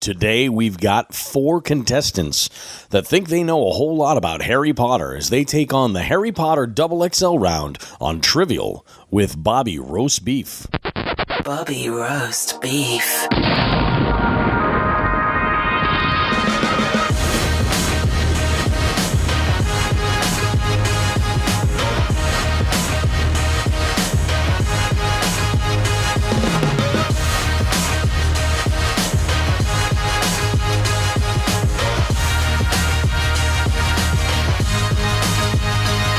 Today, we've got 4 contestants that think they know a whole lot about Harry Potter as they take on the Harry Potter XXL round on Trivial with Bobby Roast Beef. Bobby Roast Beef.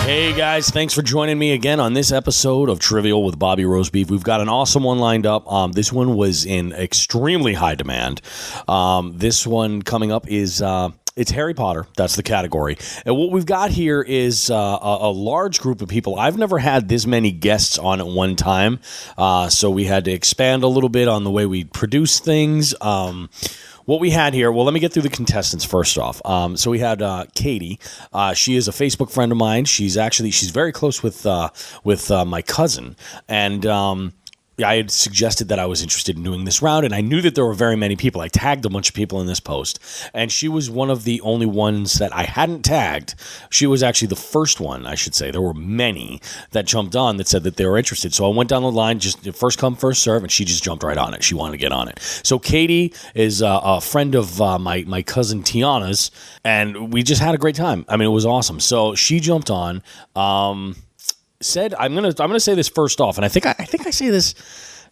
Hey guys, thanks for joining me again on this episode of Trivial with Bobby Roast Beef. We've got an awesome one lined up. This one was in extremely high demand. This one coming up is it's Harry Potter. That's the category. And what we've got here is a large group of people. I've never had this many guests on at one time, so we had to expand a little bit on the way we produce things. What we had here, well, let me get through the contestants first off. So we had Katie. She is a Facebook friend of mine. She's very close with my cousin, and I had suggested that I was interested in doing this round, and I knew that there were very many people. I tagged a bunch of people in this post, and she was one of the only ones that I hadn't tagged. She was actually the first one, I should say. There were many that jumped on that said that they were interested. So I went down the line, just first come, first serve, and she just jumped right on it. She wanted to get on it. So Katie is a friend of my cousin Tiana's, and we just had a great time. I mean, it was awesome. So she jumped on. Said I'm gonna say this first off, and I think I say this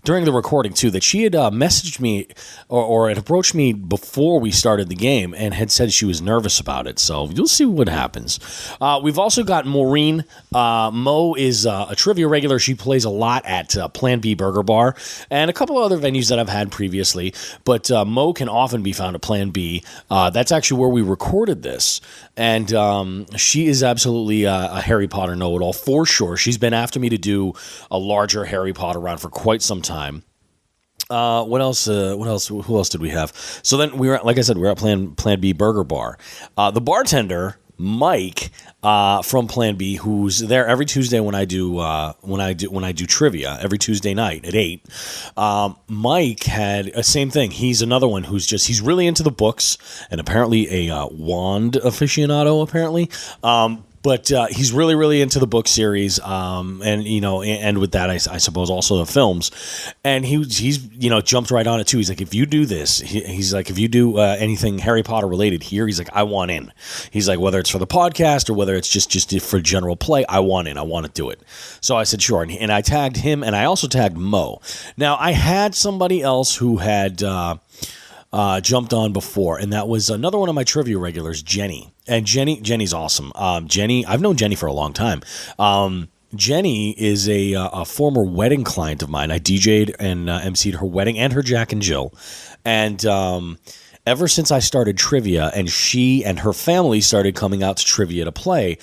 during the recording too, that she had messaged me or had approached me before we started the game and had said she was nervous about it. So you'll see what happens. We've also got Maureen. Mo is a trivia regular. She plays a lot at Plan B Burger Bar and a couple of other venues that I've had previously. But Mo can often be found at Plan B. That's actually where we recorded this. And she is absolutely a Harry Potter know-it-all for sure. She's been after me to do a larger Harry Potter round for quite some time. What else? Who else did we have? So then we were, like I said, we were at Plan B Burger Bar. The bartender, Mike, from Plan B, who's there every Tuesday when I do trivia every Tuesday night at 8. Mike had a same thing. He's another one he's really into the books and apparently a wand aficionado apparently. But he's really, really into the book series, and with that, I suppose also the films. And he's jumped right on it too. He's like, if you do this, he's like, if you do anything Harry Potter related here, he's like, I want in. He's like, whether it's for the podcast or whether it's just for general play, I want in. I want to do it. So I said, sure. And I tagged him, and I also tagged Mo. Now I had somebody else who had jumped on before, and that was another one of my trivia regulars, Jenny. And Jenny's awesome. I've known Jenny for a long time. Jenny is a former wedding client of mine. I DJ'd and emceed her wedding and her Jack and Jill. And ever since I started trivia and she and her family started coming out to trivia to play,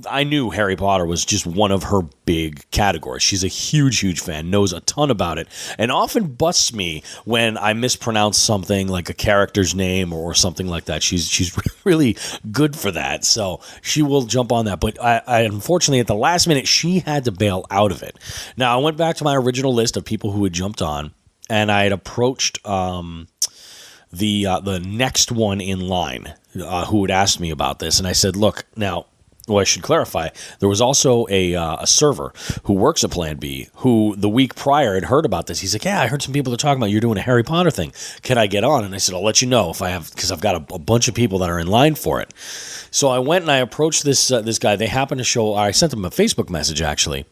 I knew Harry Potter was just one of her big categories. She's a huge, huge fan, knows a ton about it, and often busts me when I mispronounce something like a character's name or something like that. She's really good for that, so she will jump on that. But I unfortunately, at the last minute, she had to bail out of it. Now, I went back to my original list of people who had jumped on, and I had approached the next one in line who had asked me about this, and I said, look, now, well, I should clarify, there was also a server who works at Plan B who the week prior had heard about this. He's like, yeah, I heard some people are talking about you're doing a Harry Potter thing. Can I get on? And I said, I'll let you know if I have, because I've got a bunch of people that are in line for it. So I went and I approached this guy. They happened to show, I sent him a Facebook message actually,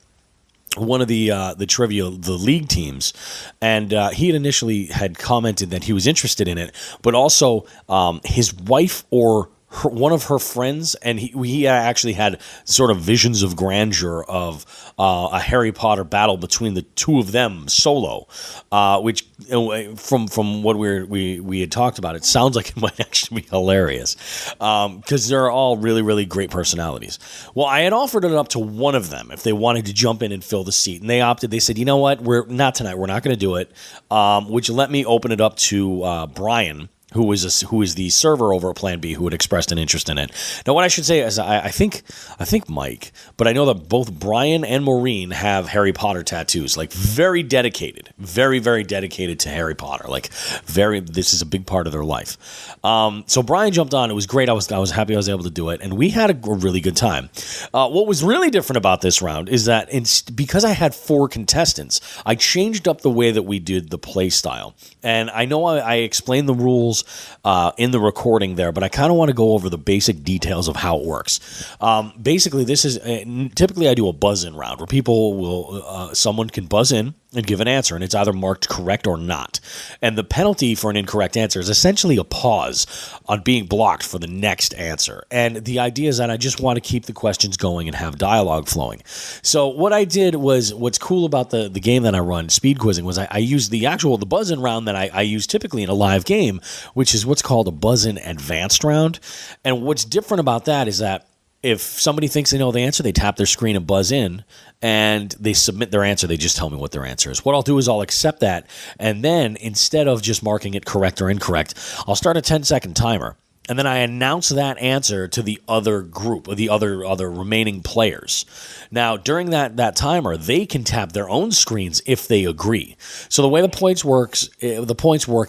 one of the league teams, and he had initially had commented that he was interested in it, but also his wife or one of her friends, and he actually had sort of visions of grandeur of a Harry Potter battle between the two of them solo, which from what we had talked about, it sounds like it might actually be hilarious because they're all really, really great personalities. Well, I had offered it up to one of them if they wanted to jump in and fill the seat, and they opted. They said, you know what, we're not tonight. We're not going to do it. Would you let me open it up to Brian, who is the server over at Plan B, who had expressed an interest in it. Now, what I should say is I think Mike, but I know that both Brian and Maureen have Harry Potter tattoos, like very dedicated, very, very dedicated to Harry Potter. Like this is a big part of their life. So Brian jumped on. It was great. I was happy I was able to do it, and we had a really good time. What was really different about this round is that because I had 4 contestants, I changed up the way that we did the play style. And I know I explained the rules in the recording there, but I kind of want to go over the basic details of how it works. Basically, this is typically I do a buzz-in round where people will someone can buzz in and give an answer, and it's either marked correct or not. And the penalty for an incorrect answer is essentially a pause on being blocked for the next answer. And the idea is that I just want to keep the questions going and have dialogue flowing. So what I did was, what's cool about the game that I run, speed quizzing, was I used the buzz-in round that I use typically in a live game, which is what's called a buzz-in advanced round. And what's different about that is that if somebody thinks they know the answer, they tap their screen and buzz in, and they submit their answer. They just tell me what their answer is. What I'll do is I'll accept that, and then instead of just marking it correct or incorrect, I'll start a 10-second timer. And then I announce that answer to the other group, or the other remaining players. Now, during that timer, they can tap their own screens if they agree. So the way the points work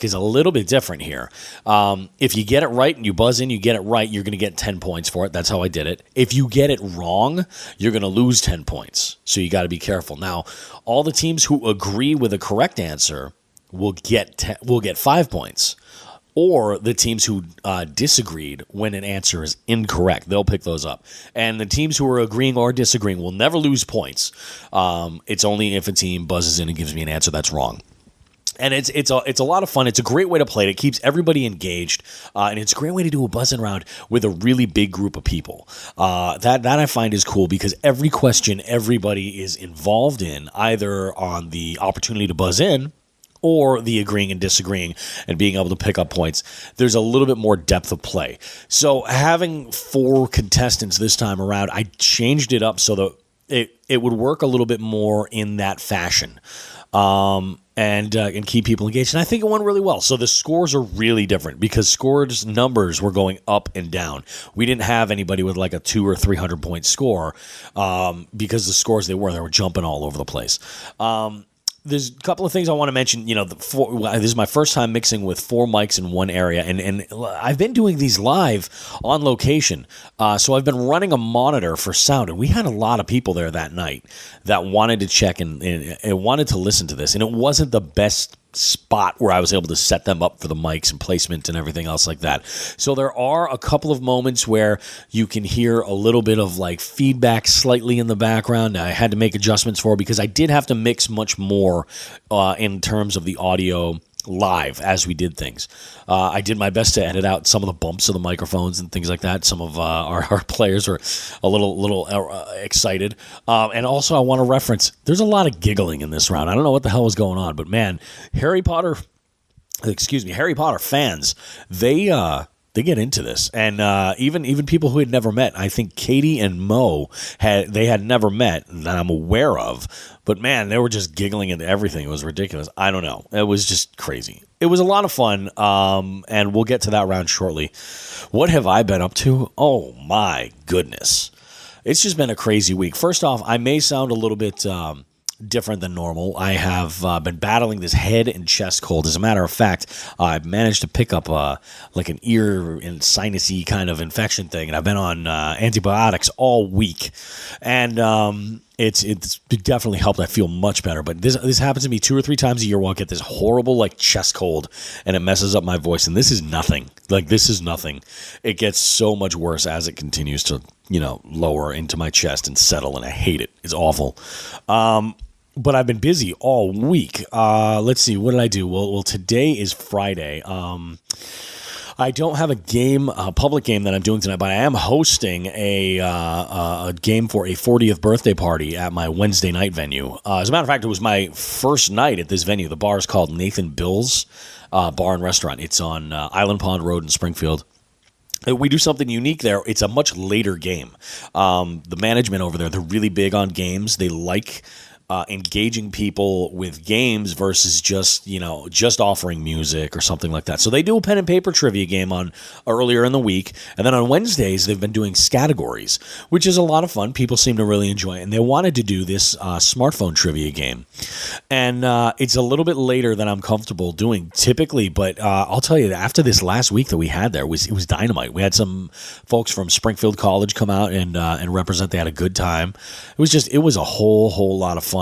is a little bit different here. If you get it right and you buzz in, you get it right, you're going to get 10 points for it. That's how I did it. If you get it wrong, you're going to lose 10 points. So you got to be careful. Now, all the teams who agree with a correct answer will get 5 points. Or the teams who disagreed when an answer is incorrect, they'll pick those up. And the teams who are agreeing or disagreeing will never lose points. It's only if a team buzzes in and gives me an answer that's wrong. And it's a lot of fun. It's a great way to play it. It keeps everybody engaged, and it's a great way to do a buzz-in round with a really big group of people. That I find is cool because every question everybody is involved in, either on the opportunity to buzz in or the agreeing and disagreeing and being able to pick up points. There's a little bit more depth of play. So having 4 contestants this time around, I changed it up so that it would work a little bit more in that fashion. And keep people engaged. And I think it went really well. So the scores are really different because scores numbers were going up and down. We didn't have anybody with like a 200 or 300 point score because the scores they were jumping all over the place. There's a couple of things I want to mention. This is my first time mixing with 4 mics in one area, and I've been doing these live on location. So I've been running a monitor for sound, and we had a lot of people there that night that wanted to check and wanted to listen to this, and it wasn't the best spot where I was able to set them up for the mics and placement and everything else like that. So there are a couple of moments where you can hear a little bit of like feedback slightly in the background. I had to make adjustments for it because I did have to mix much more in terms of the audio live as we did things. I did my best to edit out some of the bumps of the microphones and things like that. Some of our players were a little excited. And also I want to reference, there's a lot of giggling in this round. I don't know what the hell was going on, but man, Harry Potter fans, they get into this, and even people who had never met. I think Katie and Mo had never met that I'm aware of, but man, they were just giggling at everything. It was ridiculous. I don't know. It was just crazy. It was a lot of fun, and we'll get to that round shortly. What have I been up to? Oh my goodness, it's just been a crazy week. First off, I may sound a little bit different than normal. I have been battling this head and chest cold. As a matter of fact, I've managed to pick up like an ear and sinusy kind of infection thing, and I've been on antibiotics all week, and it's definitely helped. I feel much better, but this happens to me 2 or 3 times a year where I'll get this horrible like chest cold, and it messes up my voice, and this is nothing. It gets so much worse as it continues to lower into my chest and settle, and I hate it. It's awful. But I've been busy all week. Let's see. What did I do? Well, today is Friday. I don't have a public game that I'm doing tonight, but I am hosting a game for a 40th birthday party at my Wednesday night venue. As a matter of fact, it was my first night at this venue. The bar is called Nathan Bill's Bar and Restaurant. It's on Island Pond Road in Springfield. We do something unique there. It's a much later game. The management over there, they're really big on games. They like engaging people with games versus just offering music or something like that. So they do a pen and paper trivia game on earlier in the week, and then on Wednesdays they've been doing categories, which is a lot of fun. People seem to really enjoy it, and they wanted to do this smartphone trivia game, and it's a little bit later than I'm comfortable doing typically, but I'll tell you, after this last week that we had there, it was dynamite. We had some folks from Springfield College come out and represent. They had a good time. It was a whole lot of fun.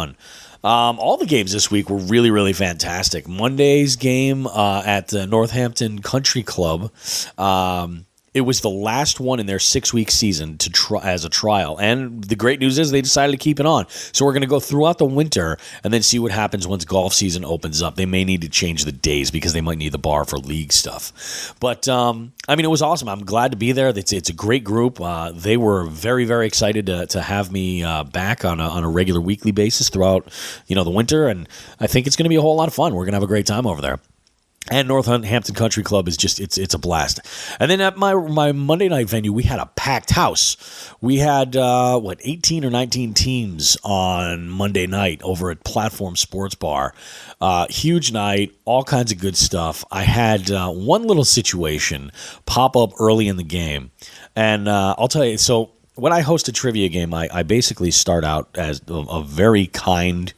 All the games this week were really, really fantastic. Monday's game at the Northampton Country Club, it was the last one in their 6-week season to try as a trial. And the great news is they decided to keep it on. So we're going to go throughout the winter and then see what happens once golf season opens up. They may need to change the days because they might need the bar for league stuff. But, it was awesome. I'm glad to be there. It's a great group. They were very, very excited to have me back on a regular weekly basis throughout, the winter. And I think it's going to be a whole lot of fun. We're going to have a great time over there. And Northampton Country Club is just, it's a blast. And then at my Monday night venue, we had a packed house. We had, 18 or 19 teams on Monday night over at Platform Sports Bar. Huge night, all kinds of good stuff. I had one little situation pop up early in the game. And I'll tell you, so when I host a trivia game, I basically start out as a very kind,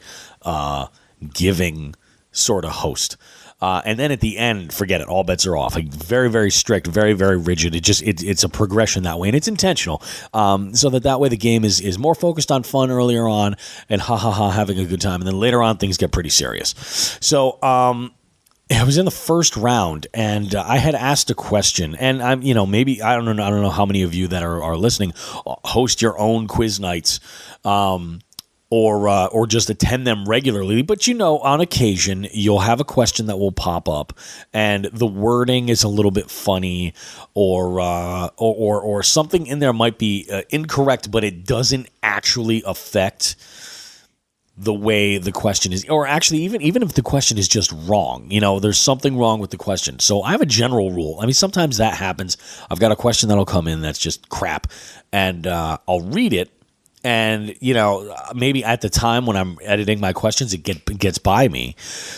giving sort of host. And then at the end, forget it. All bets are off. Like, very, very strict, very, very rigid. It's a progression that way, and it's intentional. So that way the game is more focused on fun earlier on and having a good time, and then later on things get pretty serious. So I was in the first round, and I had asked a question, and I'm maybe I don't know how many of you that are listening host your own quiz nights. Or just attend them regularly. But on occasion, you'll have a question that will pop up, and the wording is a little bit funny, or something in there might be incorrect, but it doesn't actually affect the way the question is, or actually even if the question is just wrong, there's something wrong with the question. So I have a general rule. Sometimes that happens. I've got a question that'll come in that's just crap, and I'll read it. And, maybe at the time when I'm editing my questions, it gets by me.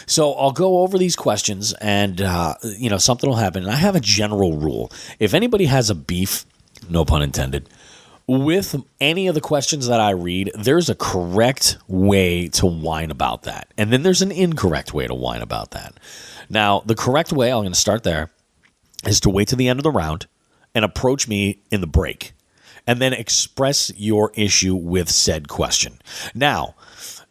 So I'll go over these questions and, something will happen. And I have a general rule. If anybody has a beef, no pun intended, with any of the questions that I read, there's a correct way to whine about that. And then there's an incorrect way to whine about that. Now, the correct way, I'm going to start there, is to wait to the end of the round and approach me in the break. And then express your issue with said question. Now,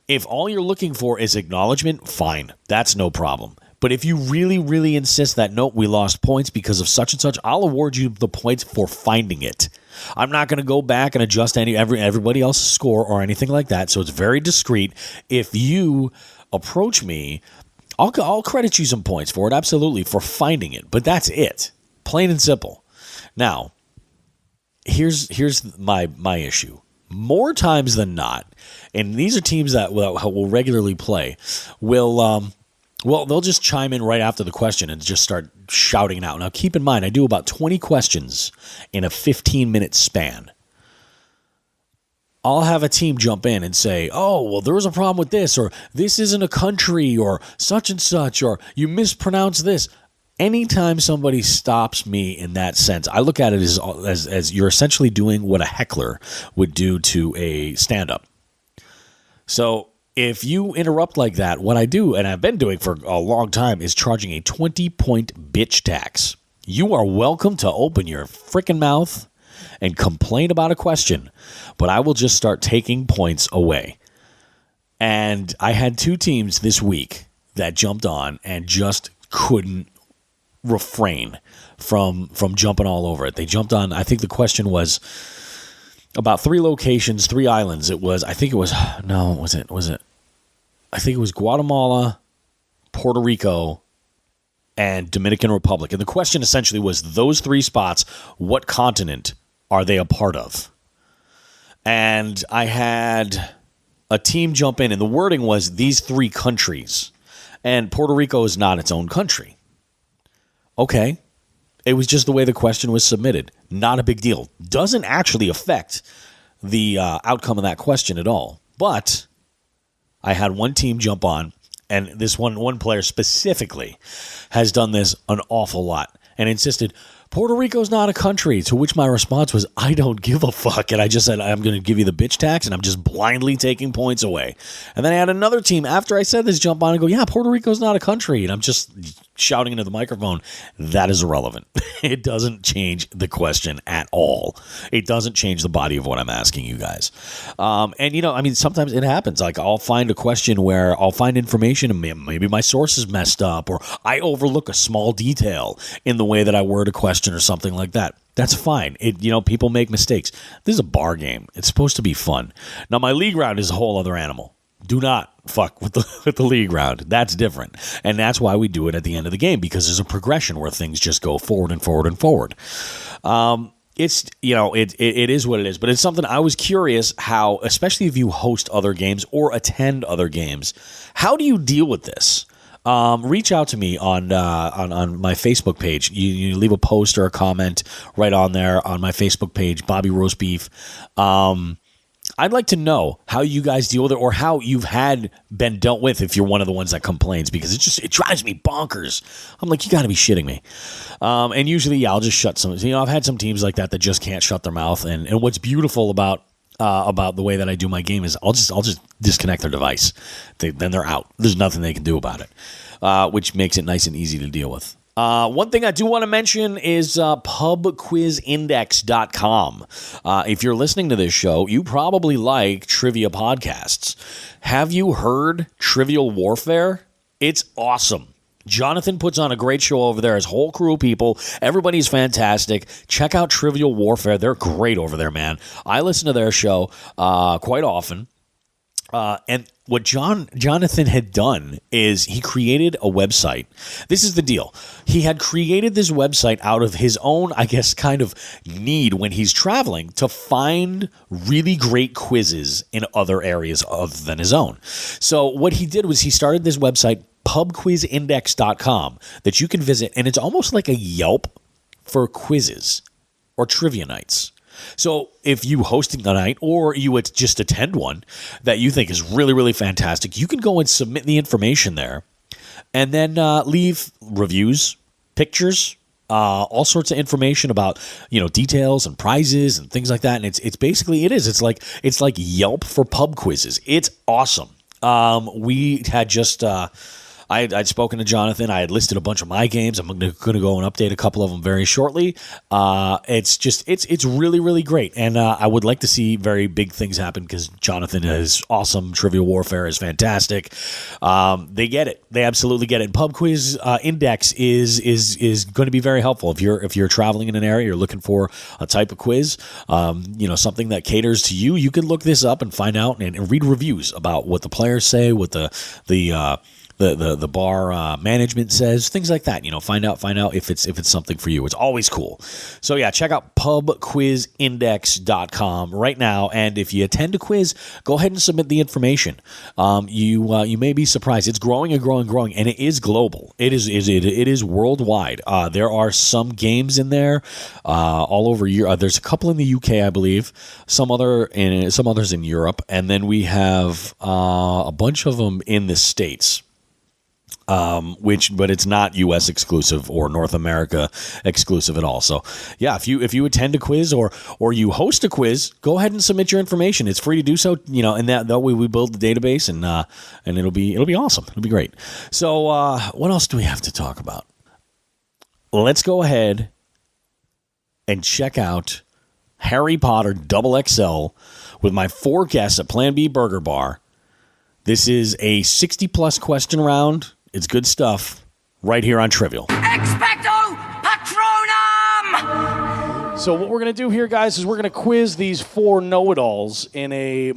if all you're looking for is acknowledgement, fine. That's no problem. But if you really, really insist that, nope, we lost points because of such and such, I'll award you the points for finding it. I'm not going to go back and adjust everybody else's score or anything like that. So it's very discreet. If you approach me, I'll credit you some points for it, absolutely, for finding it. But that's it. Plain and simple. Now, Here's my issue. More times than not, and these are teams that will regularly play, they'll just chime in right after the question and just start shouting it out. Now, keep in mind, I do about 20 questions in a 15-minute span. I'll have a team jump in and say, oh, well, there was a problem with this, or this isn't a country, or such and such, or you mispronounced this. Anytime somebody stops me in that sense, I look at it as you're essentially doing what a heckler would do to a stand-up. So if you interrupt like that, what I do, and I've been doing for a long time, is charging a 20-point bitch tax. You are welcome to open your frickin' mouth and complain about a question, but I will just start taking points away. And I had 2 teams this week that jumped on and just couldn't refrain from jumping all over it. They jumped on, I think the question was about 3 locations, 3 islands. I think it was Guatemala, Puerto Rico, and Dominican Republic. And the question essentially was, those 3 spots, what continent are they a part of? And I had a team jump in, and the wording was these 3 countries. And Puerto Rico is not its own country. Okay, it was just the way the question was submitted. Not a big deal. Doesn't actually affect the outcome of that question at all. But I had one team jump on, and this one player specifically has done this an awful lot and insisted, Puerto Rico's not a country, to which my response was, I don't give a fuck. And I just said, I'm going to give you the bitch tax, and I'm just blindly taking points away. And then I had another team, after I said this, jump on and go, yeah, Puerto Rico's not a country. And I'm just shouting into the microphone, that is irrelevant. It doesn't change the question at all. It doesn't change the body of what I'm asking you guys. And, sometimes it happens. Like, I'll find a question where I'll find information, and maybe my source is messed up, or I overlook a small detail in the way that I word a question or something like that. That's fine. People make mistakes. This is a bar game. It's supposed to be fun. Now, my league round is a whole other animal. Do not fuck with the league round. That's different. And that's why we do it at the end of the game, because there's a progression where things just go forward and forward and forward. It is what it is, but it's something I was curious how, especially if you host other games or attend other games, how do you deal with this? Reach out to me on my Facebook page. You leave a post or a comment right on there on my Facebook page, Bobby Roast Beef. I'd like to know how you guys deal with it, or how you've been dealt with if you're one of the ones that complains, because it drives me bonkers. I'm like, you got to be shitting me. And usually, I'll just shut some. I've had some teams like that just can't shut their mouth. And what's beautiful about the way that I do my game is I'll just disconnect their device. Then they're out. There's nothing they can do about it, which makes it nice and easy to deal with. One thing I do want to mention is pubquizindex.com. If you're listening to this show, you probably like trivia podcasts. Have you heard Trivial Warfare? It's awesome. Jonathan puts on a great show over there. His whole crew of people. Everybody's fantastic. Check out Trivial Warfare. They're great over there, man. I listen to their show quite often. And what Jonathan had done is he created a website. This is the deal. He had created this website out of his own, I guess, kind of need when he's traveling to find really great quizzes in other areas other than his own. So what he did was he started this website, pubquizindex.com, that you can visit, and it's almost like a Yelp for quizzes or trivia nights. So if you hosting a night, or you would just attend one that you think is really, really fantastic, you can go and submit the information there, and then leave reviews, pictures, all sorts of information about details and prizes and things like that. And it's basically it's like Yelp for pub quizzes. It's awesome. We had just. I'd spoken to Jonathan. I had listed a bunch of my games. I'm going to go and update a couple of them very shortly. It's really, really great. And I would like to see very big things happen, because Jonathan is awesome. Trivial Warfare is fantastic. They get it. They absolutely get it. And Pub Quiz Index is going to be very helpful if you're traveling in an area, you're looking for a type of quiz, something that caters to you. You can look this up and find out and read reviews about what the players say, what the bar management says, things like that. Find out if it's something for you. It's always cool. So yeah, check out pubquizindex.com right now. And if you attend a quiz, go ahead and submit the information. You may be surprised. It's growing and growing and growing, and it is global. It is worldwide. There are some games in there all over Europe. There's a couple in the UK, I believe. Some others in Europe, and then we have a bunch of them in the States. But it's not U.S. exclusive or North America exclusive at all. So, yeah, if you attend a quiz or you host a quiz, go ahead and submit your information. It's free to do so, and that way we build the database, and it'll be awesome. It'll be great. So, what else do we have to talk about? Let's go ahead and check out Harry Potter XXL with my 4 guests at Plan B Burger Bar. This is a 60-plus question round. It's good stuff right here on Trivial. Expecto Patronum! So what we're going to do here, guys, is we're going to quiz these 4 know-it-alls in a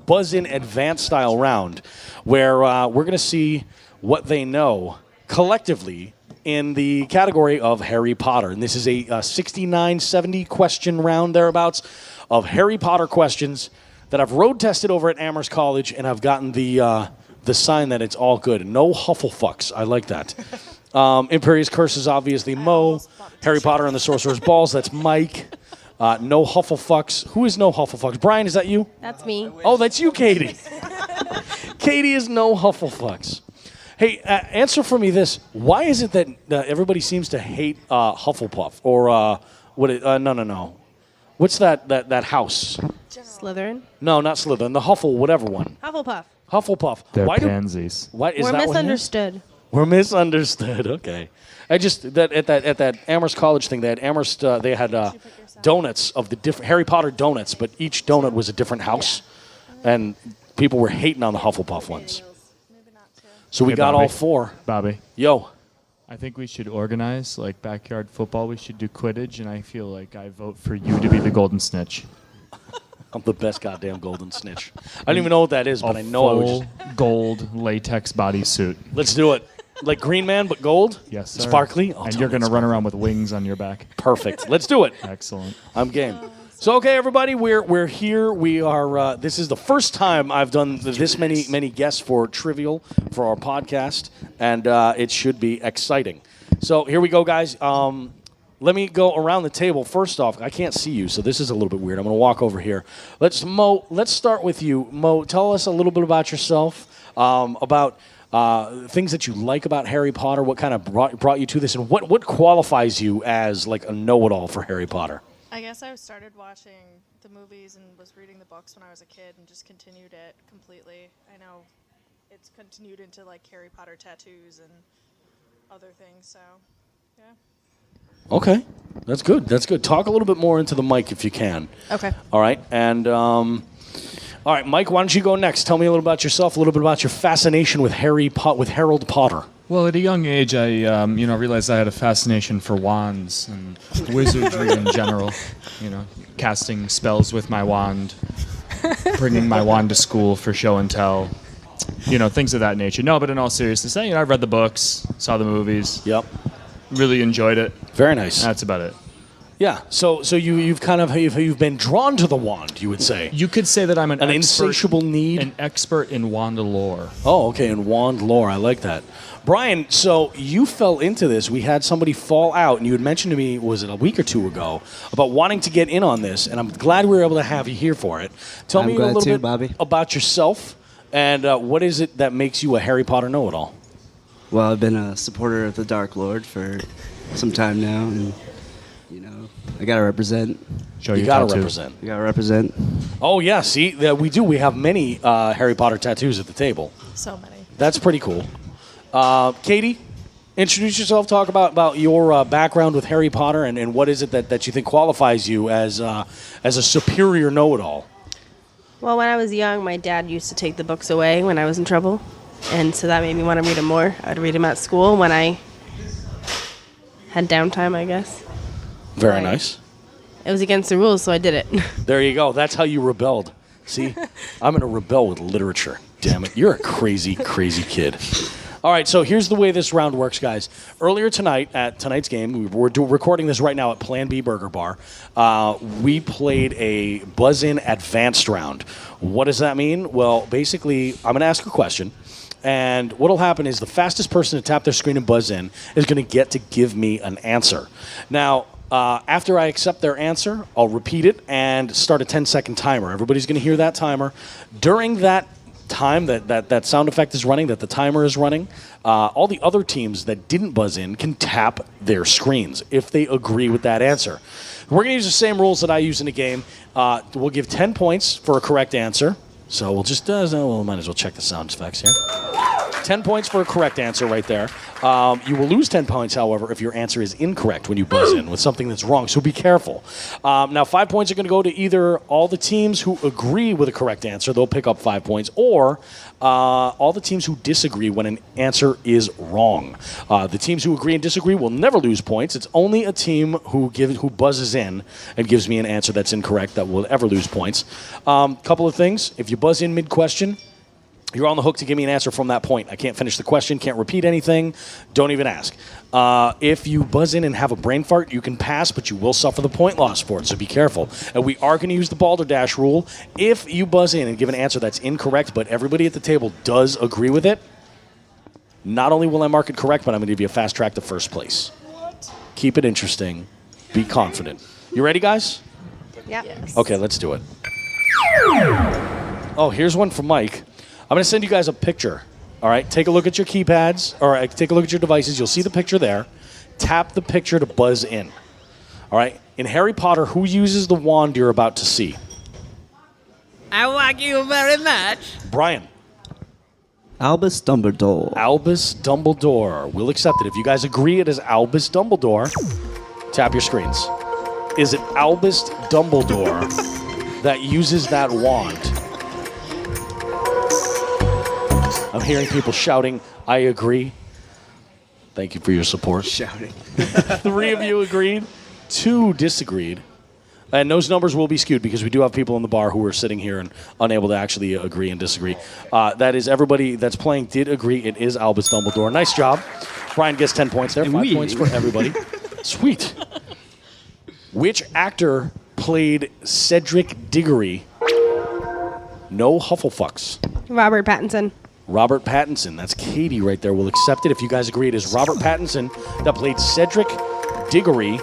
buzz-in advanced style round, where we're going to see what they know collectively in the category of Harry Potter. And this is a 69-70 question round thereabouts of Harry Potter questions that I've road tested over at Amherst College, and I've gotten the sign that it's all good. No Hufflefucks. I like that. Imperious Curse is obviously Mo. Harry Potter and the Sorcerer's Balls, that's Mike. No Hufflefucks. Who is No Hufflefucks? Brian, is that you? That's me. Oh, that's you, Katie. Katie is no Hufflepuffs. Hey, answer for me this. Why is it that everybody seems to hate Hufflepuff? Or, no. What's that house? Slytherin. No, not Slytherin. The Huffle, whatever one. Hufflepuff. They're Why pansies. Why is We're that misunderstood. We're misunderstood. Okay. I just at that Amherst College thing, they had they had donuts of the different Harry Potter donuts, but each donut was a different house, and people were hating on the Hufflepuff ones. So we got Bobby. all four. Bobby, Yo, I think we should organize like backyard football. We should do Quidditch, and I feel like I vote for you to be the golden snitch. I'm the best goddamn golden snitch. I don't even know what that is, but I know I would just. Gold latex bodysuit. Let's do it. Like Green Man, but gold? Yes, sir. Sparkly? Oh, and tell you're me going to it's run around with wings on your back. perfect. Let's do it. Excellent. I'm game. So, okay, everybody, we're here. We are. This is the first time I've done this many guests for Trivial for our podcast, and it should be exciting. So here we go, guys. Let me go around the table. First off, I can't see you, so this is a little bit weird. I'm going to walk over here. Let's start with you. Mo, tell us a little bit about yourself, about things that you like about Harry Potter, what kind of brought you to this, and what qualifies you as like a know-it-all for Harry Potter? I guess I started watching the movies and was reading the books when I was a kid and just continued it completely. I know it's continued into like Harry Potter tattoos and other things, so yeah. Okay, that's good. That's good. Talk a little bit more into the mic if you can. Okay. All right, and all right, Mike, why don't you go next? Tell me a little about yourself, a little bit about your fascination with with Harold Potter. Well, at a young age, I realized I had a fascination for wands and wizardry in general. Casting spells with my wand, bringing my wand to school for show and tell. Things of that nature. No, but in all seriousness, I've read the books, saw the movies. Yep. Really enjoyed it. Very nice. That's about it. Yeah. So you've been drawn to the wand, you would say. You could say that I'm an insatiable need. An expert in wand lore. Oh, okay, in wand lore. I like that. Brian, so you fell into this. We had somebody fall out, and you had mentioned to me, was it a week or two ago, about wanting to get in on this, and I'm glad we were able to have you here for it. Tell me a little bit Bobby. about yourself, and what is it that makes you a Harry Potter know-it-all? Well, I've been a supporter of the Dark Lord for some time now, and I gotta represent. You gotta represent. You gotta represent. Oh yeah, see, we do. We have many Harry Potter tattoos at the table. So many. That's pretty cool. Katie, introduce yourself. Talk about your background with Harry Potter and what is it that you think qualifies you as a superior know-it-all. Well, when I was young, my dad used to take the books away when I was in trouble, and so that made me want to read them more. I'd read them at school when I had downtime, I guess. Very nice. It was against the rules, so I did it. There you go. That's how you rebelled. See, I'm going to rebel with literature. Damn it. You're a crazy, crazy kid. All right, so here's the way this round works, guys. Earlier tonight, at tonight's game, we're recording this right now at Plan B Burger Bar. We played a buzz-in advanced round. What does that mean? Well, basically, I'm going to ask a question. And what will happen is the fastest person to tap their screen and buzz in is going to get to give me an answer. Now, after I accept their answer, I'll repeat it and start a 10-second timer. Everybody's going to hear that timer. During that time that sound effect is running, that the timer is running, all the other teams that didn't buzz in can tap their screens if they agree with that answer. We're going to use the same rules that I use in the game. We'll give 10 points for a correct answer. So we'll just, might as well check the sound effects here. 10 points for a correct answer right there. You will lose 10 points, however, if your answer is incorrect when you buzz in with something that's wrong, so be careful. Now, 5 points are going to go to either all the teams who agree with a correct answer, they'll pick up 5 points, or all the teams who disagree when an answer is wrong. The teams who agree and disagree will never lose points. It's only a team who buzzes in and gives me an answer that's incorrect that will ever lose points. Couple of things. If you buzz in mid-question, you're on the hook to give me an answer from that point. I can't finish the question, can't repeat anything, don't even ask. If you buzz in and have a brain fart, you can pass, but you will suffer the point loss for it, so be careful. And we are going to use the balderdash rule. If you buzz in and give an answer that's incorrect, but everybody at the table does agree with it, not only will I mark it correct, but I'm going to give you a fast track to first place. What? Keep it interesting. Be confident. You ready, guys? Yeah. Yes. Okay, let's do it. Oh, here's one from Mike. I'm going to send you guys a picture. All right? Take a look at your keypads. All right? Take a look at your devices. You'll see the picture there. Tap the picture to buzz in. All right? In Harry Potter, who uses the wand you're about to see? I like you very much. Brian. Albus Dumbledore. Albus Dumbledore. We'll accept it. If you guys agree it is Albus Dumbledore, tap your screens. Is it Albus Dumbledore that uses that wand? I'm hearing people shouting, I agree. Thank you for your support. Shouting. 3 of you agreed. 2 disagreed. And those numbers will be skewed because we do have people in the bar who are sitting here and unable to actually agree and disagree. That is everybody that's playing did agree. It is Albus Dumbledore. Nice job. Brian gets 10 points there. 5 points for everybody. Sweet. Which actor played Cedric Diggory? No Hufflefucks. Robert Pattinson. Robert Pattinson. That's Katie right there. We'll accept it. If you guys agree, it is Robert Pattinson that played Cedric Diggory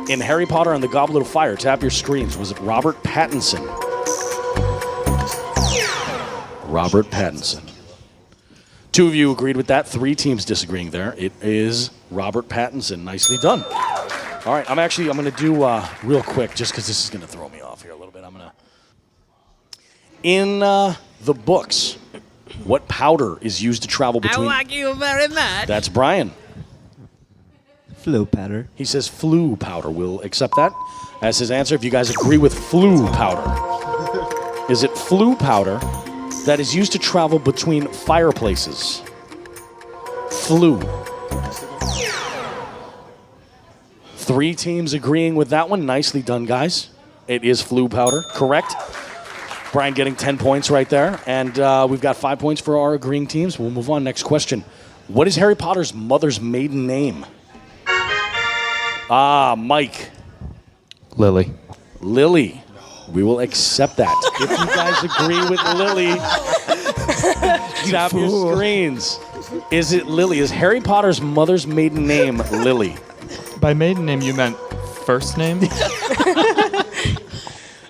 in Harry Potter and the Goblet of Fire. Tap your screens. Was it Robert Pattinson? Robert Pattinson. 2 of you agreed with that. 3 teams disagreeing there. It is Robert Pattinson. Nicely done. All right, I'm going to do real quick just because this is going to throw me off here a little bit. In the books, what powder is used to travel between... I like you very much. That's Brian. Flu powder. He says flu powder. We'll accept that as his answer. If you guys agree with flu powder, is it flu powder that is used to travel between fireplaces? Flu. 3 teams agreeing with that one. Nicely done, guys. It is flu powder. Correct. Brian getting 10 points right there. And we've got 5 points for our agreeing teams. We'll move on. Next question. What is Harry Potter's mother's maiden name? Mike. Lily. Lily. We will accept that. If you guys agree with Lily, tap your screens. Is it Lily? Is Harry Potter's mother's maiden name Lily? By maiden name, you meant first name?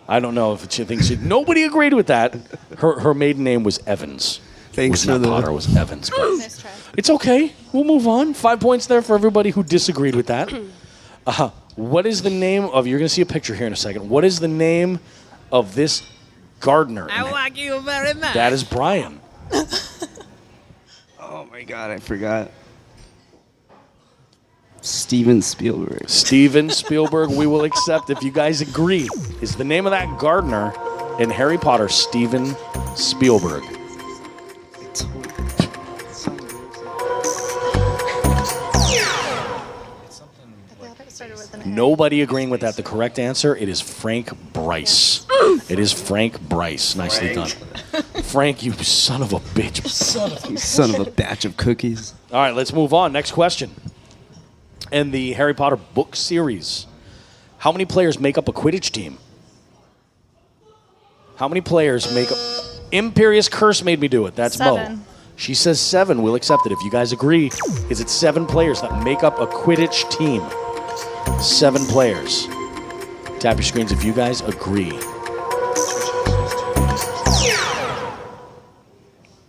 I don't know if she thinks nobody agreed with that. Her maiden name was Evans. Thanks was for not the... Potter, was Evans. But Nice try. it's okay. We'll move on. 5 points there for everybody who disagreed with that. What is the name of... You're going to see a picture here in a second. What is the name of this gardener? I like you very much. That is Brian. Oh my god, I forgot. Steven Spielberg. Steven Spielberg, we will accept if you guys agree. Is the name of that gardener in Harry Potter Steven Spielberg? Nobody agreeing with that. The correct answer, it is Frank Bryce. It is Frank Bryce. Nicely done. Frank, you son of a bitch. Son of a batch of cookies. All right, let's move on. Next question. In the Harry Potter book series, how many players make up a Quidditch team? How many players make up... Imperious Curse made me do it. That's 7. Mo. She says 7. We'll accept it. If you guys agree, is it 7 players that make up a Quidditch team? 7 players. Tap your screens if you guys agree.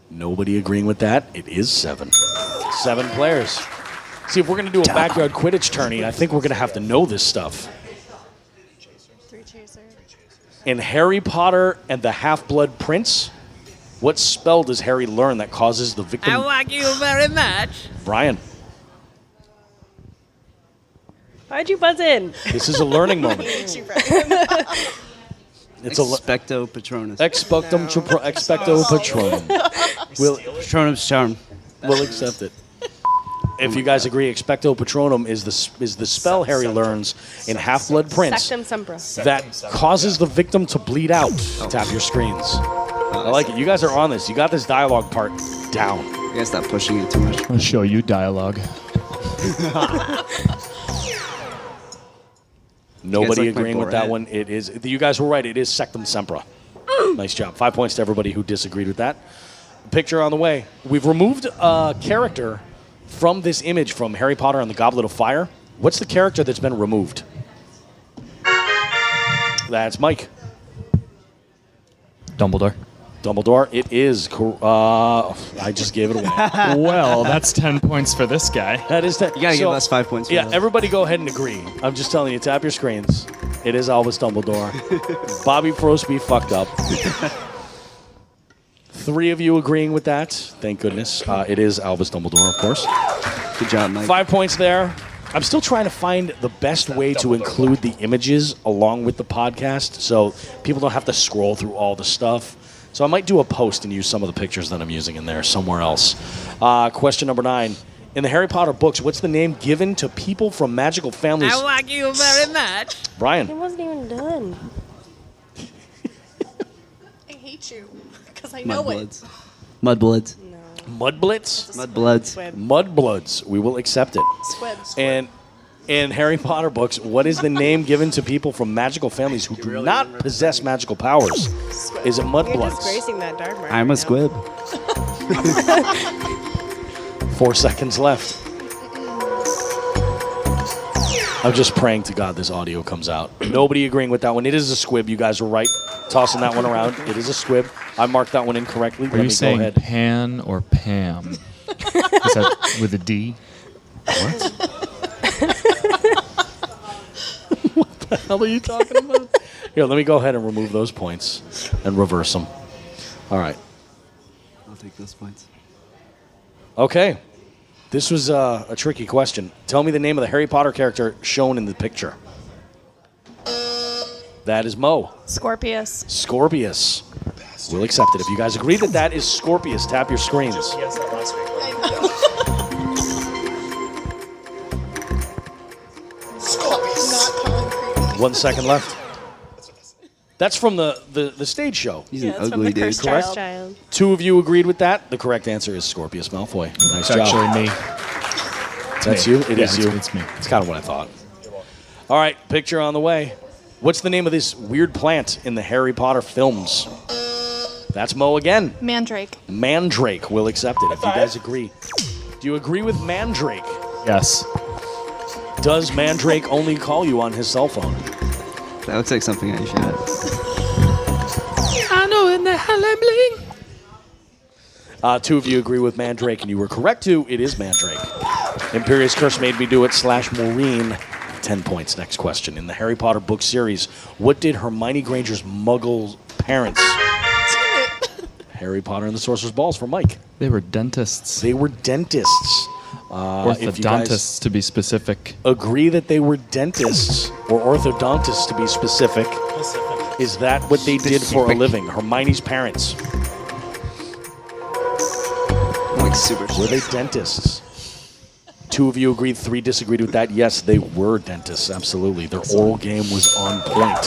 Nobody agreeing with that. It is 7. 7 players. See, if we're going to do a backyard Quidditch tourney, I think we're going to have to know this stuff. 3 chaser. In Harry Potter and the Half-Blood Prince, what spell does Harry learn that causes the victim... I like you very much. Brian, Why'd you buzz in? this is a learning moment. It's a Expecto Patronus. expectum expecto patronum. Patronum's charm. We'll accept it. If you guys agree, expecto patronum is the spell Harry learns in Half-Blood Prince Sectum Sempra. that causes the victim to bleed out. Tap your screens. I like it. You guys are on this. You got this dialogue part down. You guys stop pushing it too much. I'll show you dialogue. Nobody like my agreeing with that Borat? one. It is. You guys were right. It is Sectum Sempra. Nice job. 5 points to everybody who disagreed with that. Picture on the way. We've removed a character from this image from Harry Potter and the Goblet of Fire. What's the character that's been removed? That's Mike. Dumbledore. Dumbledore. It is. I just gave it away. Well, that's 10 points for this guy. That is 10. You gotta give us 5 points. For Yeah, that. everybody go ahead and agree. I'm just telling you, tap your screens. It is Albus Dumbledore. Bobby Roastbeef fucked up. 3 of you agreeing with that. Thank goodness. It is Albus Dumbledore, of course. Good job, Mike. 5 points there. I'm still trying to find the best way to include the images along with the podcast so people don't have to scroll through all the stuff. So I might do a post and use some of the pictures that I'm using in there somewhere else. Question number 9. In the Harry Potter books, what's the name given to people from magical families? I like you very much. It Brian. wasn't even done. I hate you because I know it. Mudbloods. Mudbloods. Mudblitz? Mudbloods. Mudbloods. We will accept it. Squib. And in Harry Potter books, what is the name given to people from magical families who do not possess magical powers? Is it You're mudbloods? disgracing that dark mark. I'm a squib. 4 seconds left. I'm just praying to God this audio comes out. Nobody agreeing with that one. It is a squib. You guys were right. Tossing that one around. It is a squib. I marked that one incorrectly. Are you saying Pan or Pam? Is that with a D? What the hell are you talking about? Here, let me go ahead and remove those points and reverse them. All right. I'll take those points. Okay. This was a tricky question. Tell me the name of the Harry Potter character shown in the picture. That is Mo. Scorpius. Scorpius. We'll accept it. If you guys agree that that is Scorpius, tap your screens. Not calling creepy. 1 second left. That's from the stage show. He's Yeah, an it's from ugly the dude. Cursed Correct. Child. 2 of you agreed with that. The correct answer is Scorpius Malfoy. Nice It's job. actually me. That's me. you? It is Yeah, you. it's me. It's kind of what I thought. All right, picture on the way. What's the name of this weird plant in the Harry Potter films? That's Mo again. Mandrake. Mandrake. We'll accept it if you guys agree. Do you agree with Mandrake? Yes. Does Mandrake only call you on his cell phone? That looks like something I should have. I know in the hell I'm bling. 2 of you agree with Mandrake, and you were correct too. It is Mandrake. Imperious Curse made me do it / Maureen. 10 points. Next question. In the Harry Potter book series, what did Hermione Granger's Muggle parents? Harry Potter and the Sorcerer's Balls for Mike. They were dentists. They were dentists. If you guys Orthodontists, to be specific. agree that they were dentists or orthodontists, to be specific, is that what they did for a living? Hermione's parents. I'm like super Were they dentists? 2 of you agreed, 3 disagreed with that. Yes, they were dentists, absolutely. Their oral game was on point.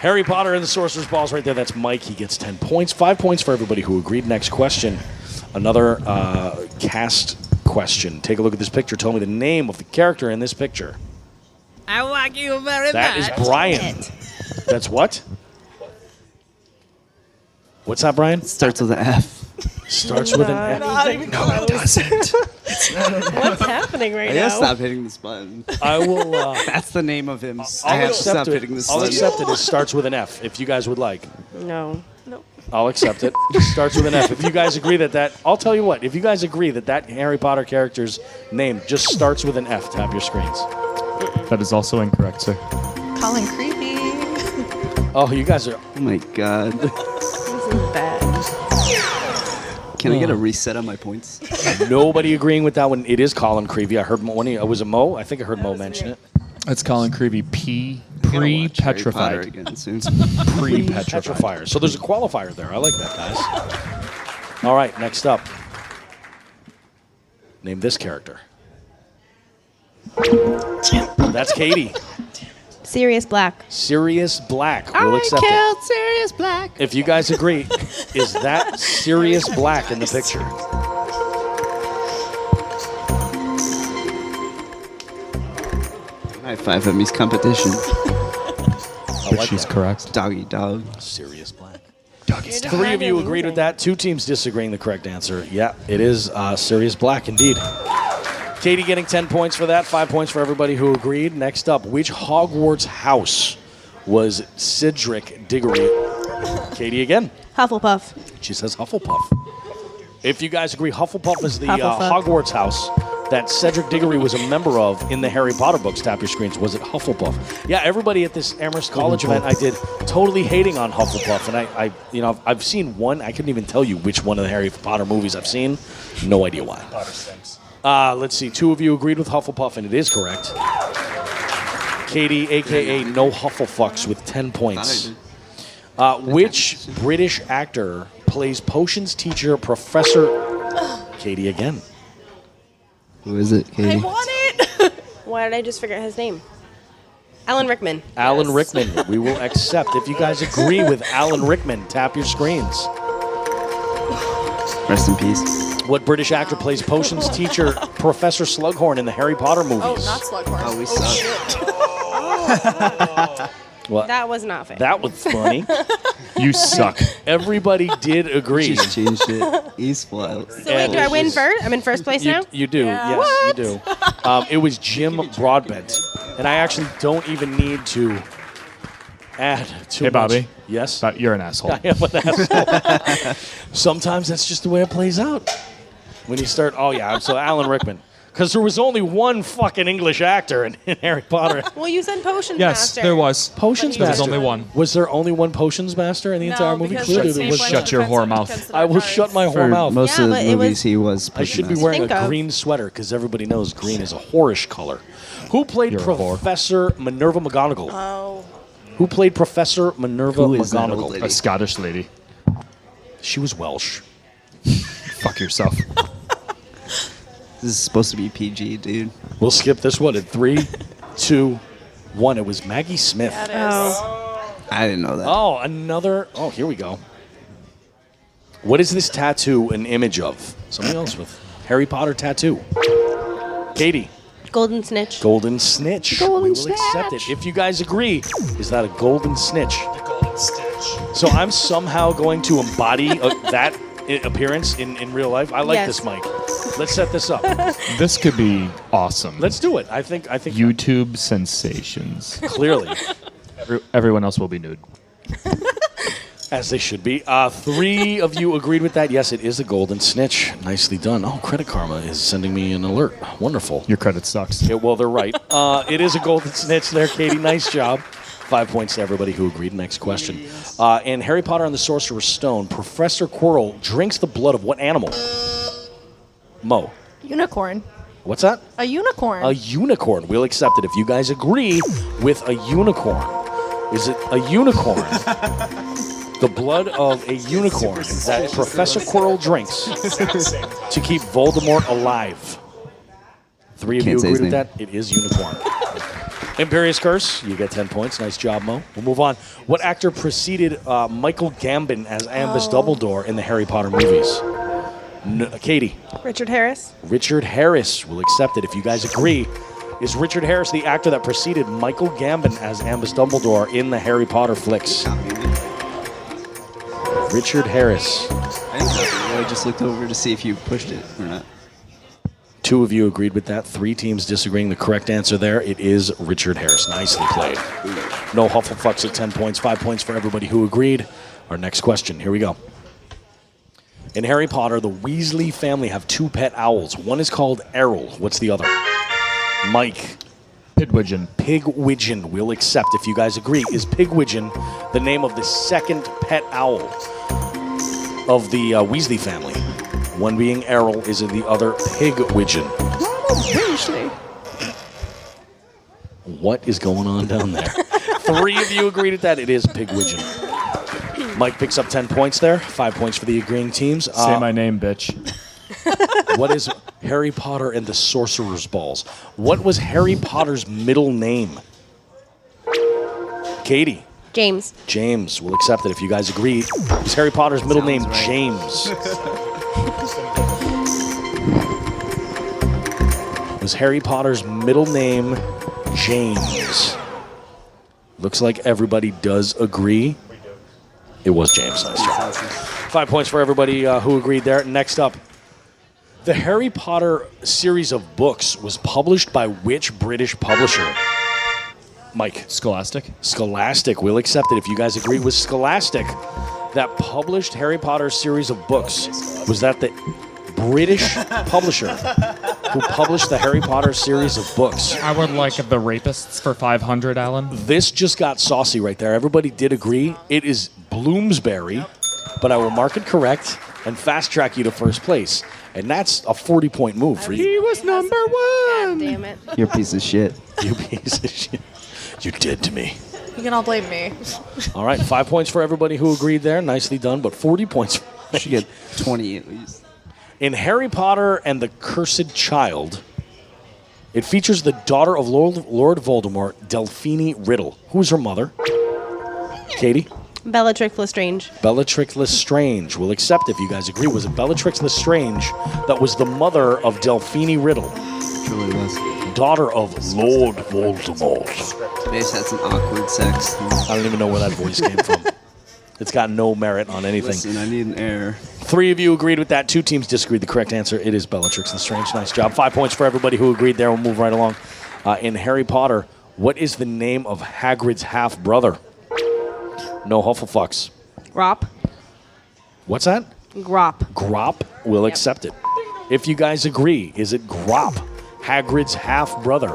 Harry Potter and the Sorcerer's Balls right there. That's Mike. He gets 10 points. 5 points for everybody who agreed. Next question. Another cast question. Take a look at this picture. Tell me the name of the character in this picture. I like you very That is much. Brian. That's what? What's that, Brian? Starts with an F. Starts with an F. What's happening right I now? gotta stop hitting this button. I will. That's the name of him. I I'll have to stop accept it. hitting this I'll button. accept it. It starts with an F. If you guys would like, No. I'll accept it. It starts with an F. If you guys agree that, I'll tell you what. If you guys agree that Harry Potter character's name just starts with an F, tap your screens. That is also incorrect, sir. Calling creepy. Oh, you guys are. Oh my god. This is bad. Can I get a reset on my points? Nobody agreeing with that one. It is Colin Creevy. I heard one. Was it Mo? I think I heard Mo mention it. It's Colin Creevy. Harry Potter Pre-petrified. again soon. Pre-petrified. Petrifier. So there's a qualifier there. I like that, guys. All right, next up. Name this character. That's Katie. Sirius Black. Sirius Black. We'll accept it. Sirius Black. If you guys agree, is that Sirius Black in the picture? High five at me's competition. I But like she's that. correct. Doggy dog. Sirius Black. Doggy style. 3 of you agreed with that. 2 teams disagreeing the correct answer. Yeah, it is Sirius Black indeed. Katie getting 10 points for that. 5 points for everybody who agreed. Next up, which Hogwarts house was Cedric Diggory Katie again. Hufflepuff. She says Hufflepuff. If you guys agree, Hufflepuff is the Hufflepuff. Hogwarts house that Cedric Diggory was a member of in the Harry Potter books. Tap your screens. Was it Hufflepuff? Yeah, everybody at this Amherst College event I did totally hating on Hufflepuff, and I've seen one. I couldn't even tell you which one of the Harry Potter movies I've seen. No idea why. Potter stinks. Let's see. 2 of you agreed with Hufflepuff, and it is correct. Katie, a.k.a. No Hufflefucks, with 10 points. Which British actor plays Potions teacher Professor... Katie again. Who is it, Katie? I want it. Why did I just forget his name? Alan Rickman. Alan Rickman. We will accept. If you guys agree with Alan Rickman, tap your screens. Rest in peace. What British actor plays Potions teacher Professor Slughorn in the Harry Potter movies? Oh, not Slughorn. Oh, we suck. Shit. Well, That was not fair. that was funny. You suck. Everybody did agree. Just changed it. East Wild. So wait, do I win first? I'm in first place now? You do. Yeah. Yes, you do. It was Jim Broadbent. And I actually don't even need to add too Hey, much. Bobby. Yes? But you're an asshole. I am an asshole. Sometimes that's just the way it plays out. When you start, so Alan Rickman. Because there was only one fucking English actor in Harry Potter. Well, you said Potion Yes, Master. there was. Potions There was Master. only one. Was there only one Potions Master in the entire movie? because Clearly the there name was. went Shut to your Defense whore of mouth. Defense of I will Dark shut my Arts. whore For mouth. most Yeah, of but the it movies, was- he was. I should be Pushing wearing Think a of. green sweater because everybody knows green is a whorish color. Who played You're a whore. Professor Minerva McGonagall? Oh, Who played Professor Minerva Who is that old McGonagall? lady? A Scottish lady. She was Welsh. Fuck yourself. This is supposed to be PG, dude. We'll skip this one in 3, 2, 1. It was Maggie Smith. that is. Oh. I didn't know that. Oh, another. Oh, here we go. What is this tattoo an image of? Somebody else with Harry Potter tattoo. Katie. Golden Snitch. Golden snitch. Golden we will accept it. snitch. If you guys agree, is that a golden snitch? So I'm somehow going to embody that appearance in real life. I like Yes. this, Mike. Let's set this up. This could be awesome. Let's do it. I think YouTube sensations. clearly, Everyone else will be nude. as they should be. 3 of you agreed with that. Yes, it is a golden snitch. Nicely done. Oh, Credit Karma is sending me an alert. Wonderful. Your credit sucks. Yeah, well, they're right. It is a golden snitch there, Katie. Nice job. 5 points to everybody who agreed. Next question. In Harry Potter and the Sorcerer's Stone, Professor Quirrell drinks the blood of what animal? Mo. Unicorn. What's that? A unicorn. A unicorn. We'll accept it. If you guys agree with a unicorn, is it a unicorn? The blood of a unicorn that Professor Quirrell drinks to keep Voldemort alive. 3 of you Can't say agree his with name. that? It is unicorn. Imperious Curse, you get 10 points. Nice job, Mo. We'll move on. What actor preceded Michael Gambon as Albus Dumbledore in the Harry Potter movies? Katie. Richard Harris. Richard Harris. We'll accept it. If you guys agree, is Richard Harris the actor that preceded Michael Gambon as Albus Dumbledore in the Harry Potter flicks? Richard Harris. I didn't copy it. I just looked over to see if you pushed it or not. 2 of you agreed with that. 3 teams disagreeing. The correct answer there, it is Richard Harris. Nicely played. No Hufflepuffs at 10 points. 5 points for everybody who agreed. Our next question. Here we go. In Harry Potter, the Weasley family have 2 pet owls. One is called Errol. What's the other? Mike. Pidwidgeon. Pigwidgeon. We'll accept if you guys agree. Is Pigwidgeon the name of the second pet owl of the Weasley family? One being Errol, is it the other Pigwidgeon? What is going on down there? 3 of you agreed with that. It is Pigwidgeon. Mike picks up 10 points there. 5 points for the agreeing teams. Say my name, bitch. What is Harry Potter and the Sorcerer's Balls? What was Harry Potter's middle name? Katie. James. James. We'll accept it if you guys agree. Is Harry Potter's middle name right. James? Was Harry Potter's middle name James? Looks like everybody does agree. It was James. Nice job. 5 points for everybody who agreed there. Next up, the Harry Potter series of books was published by which British publisher? Mike. Scholastic. Scholastic. We'll accept it if you guys agree with Scholastic. That published Harry Potter series of books. Was that the British publisher who published the Harry Potter series of books? I would like the Rapists for 500, Alan. This just got saucy right there. Everybody did agree. It is Bloomsbury, but I will mark it correct and fast track you to first place. And that's a 40-point move for you. He was number one. God damn it. You're a piece of shit. You piece of shit. You did to me. You can all blame me. All right, 5 points for everybody who agreed there. Nicely done, but 40 points. You should get 20 at least. In Harry Potter and the Cursed Child, it features the daughter of Lord Voldemort, Delphine Riddle. Who's her mother? Katie? Bellatrix Lestrange. Bellatrix Lestrange. We'll accept if you guys agree. Was it Bellatrix Lestrange that was the mother of Delphine Riddle, Truly was. daughter of Lord Voldemort? They just had some awkward sex. I don't even know where that voice came from. It's got no merit on anything. Listen, I need an error. 3 of you agreed with that. 2 teams disagreed. The correct answer, it is Bellatrix Lestrange. Nice job. 5 points for everybody who agreed there. We'll move right along. In Harry Potter, what is the name of Hagrid's half-brother? No Hufflepuffs. Grop. What's that? Grop. Grop. We'll accept it. If you guys agree, is it Grop, Hagrid's half-brother?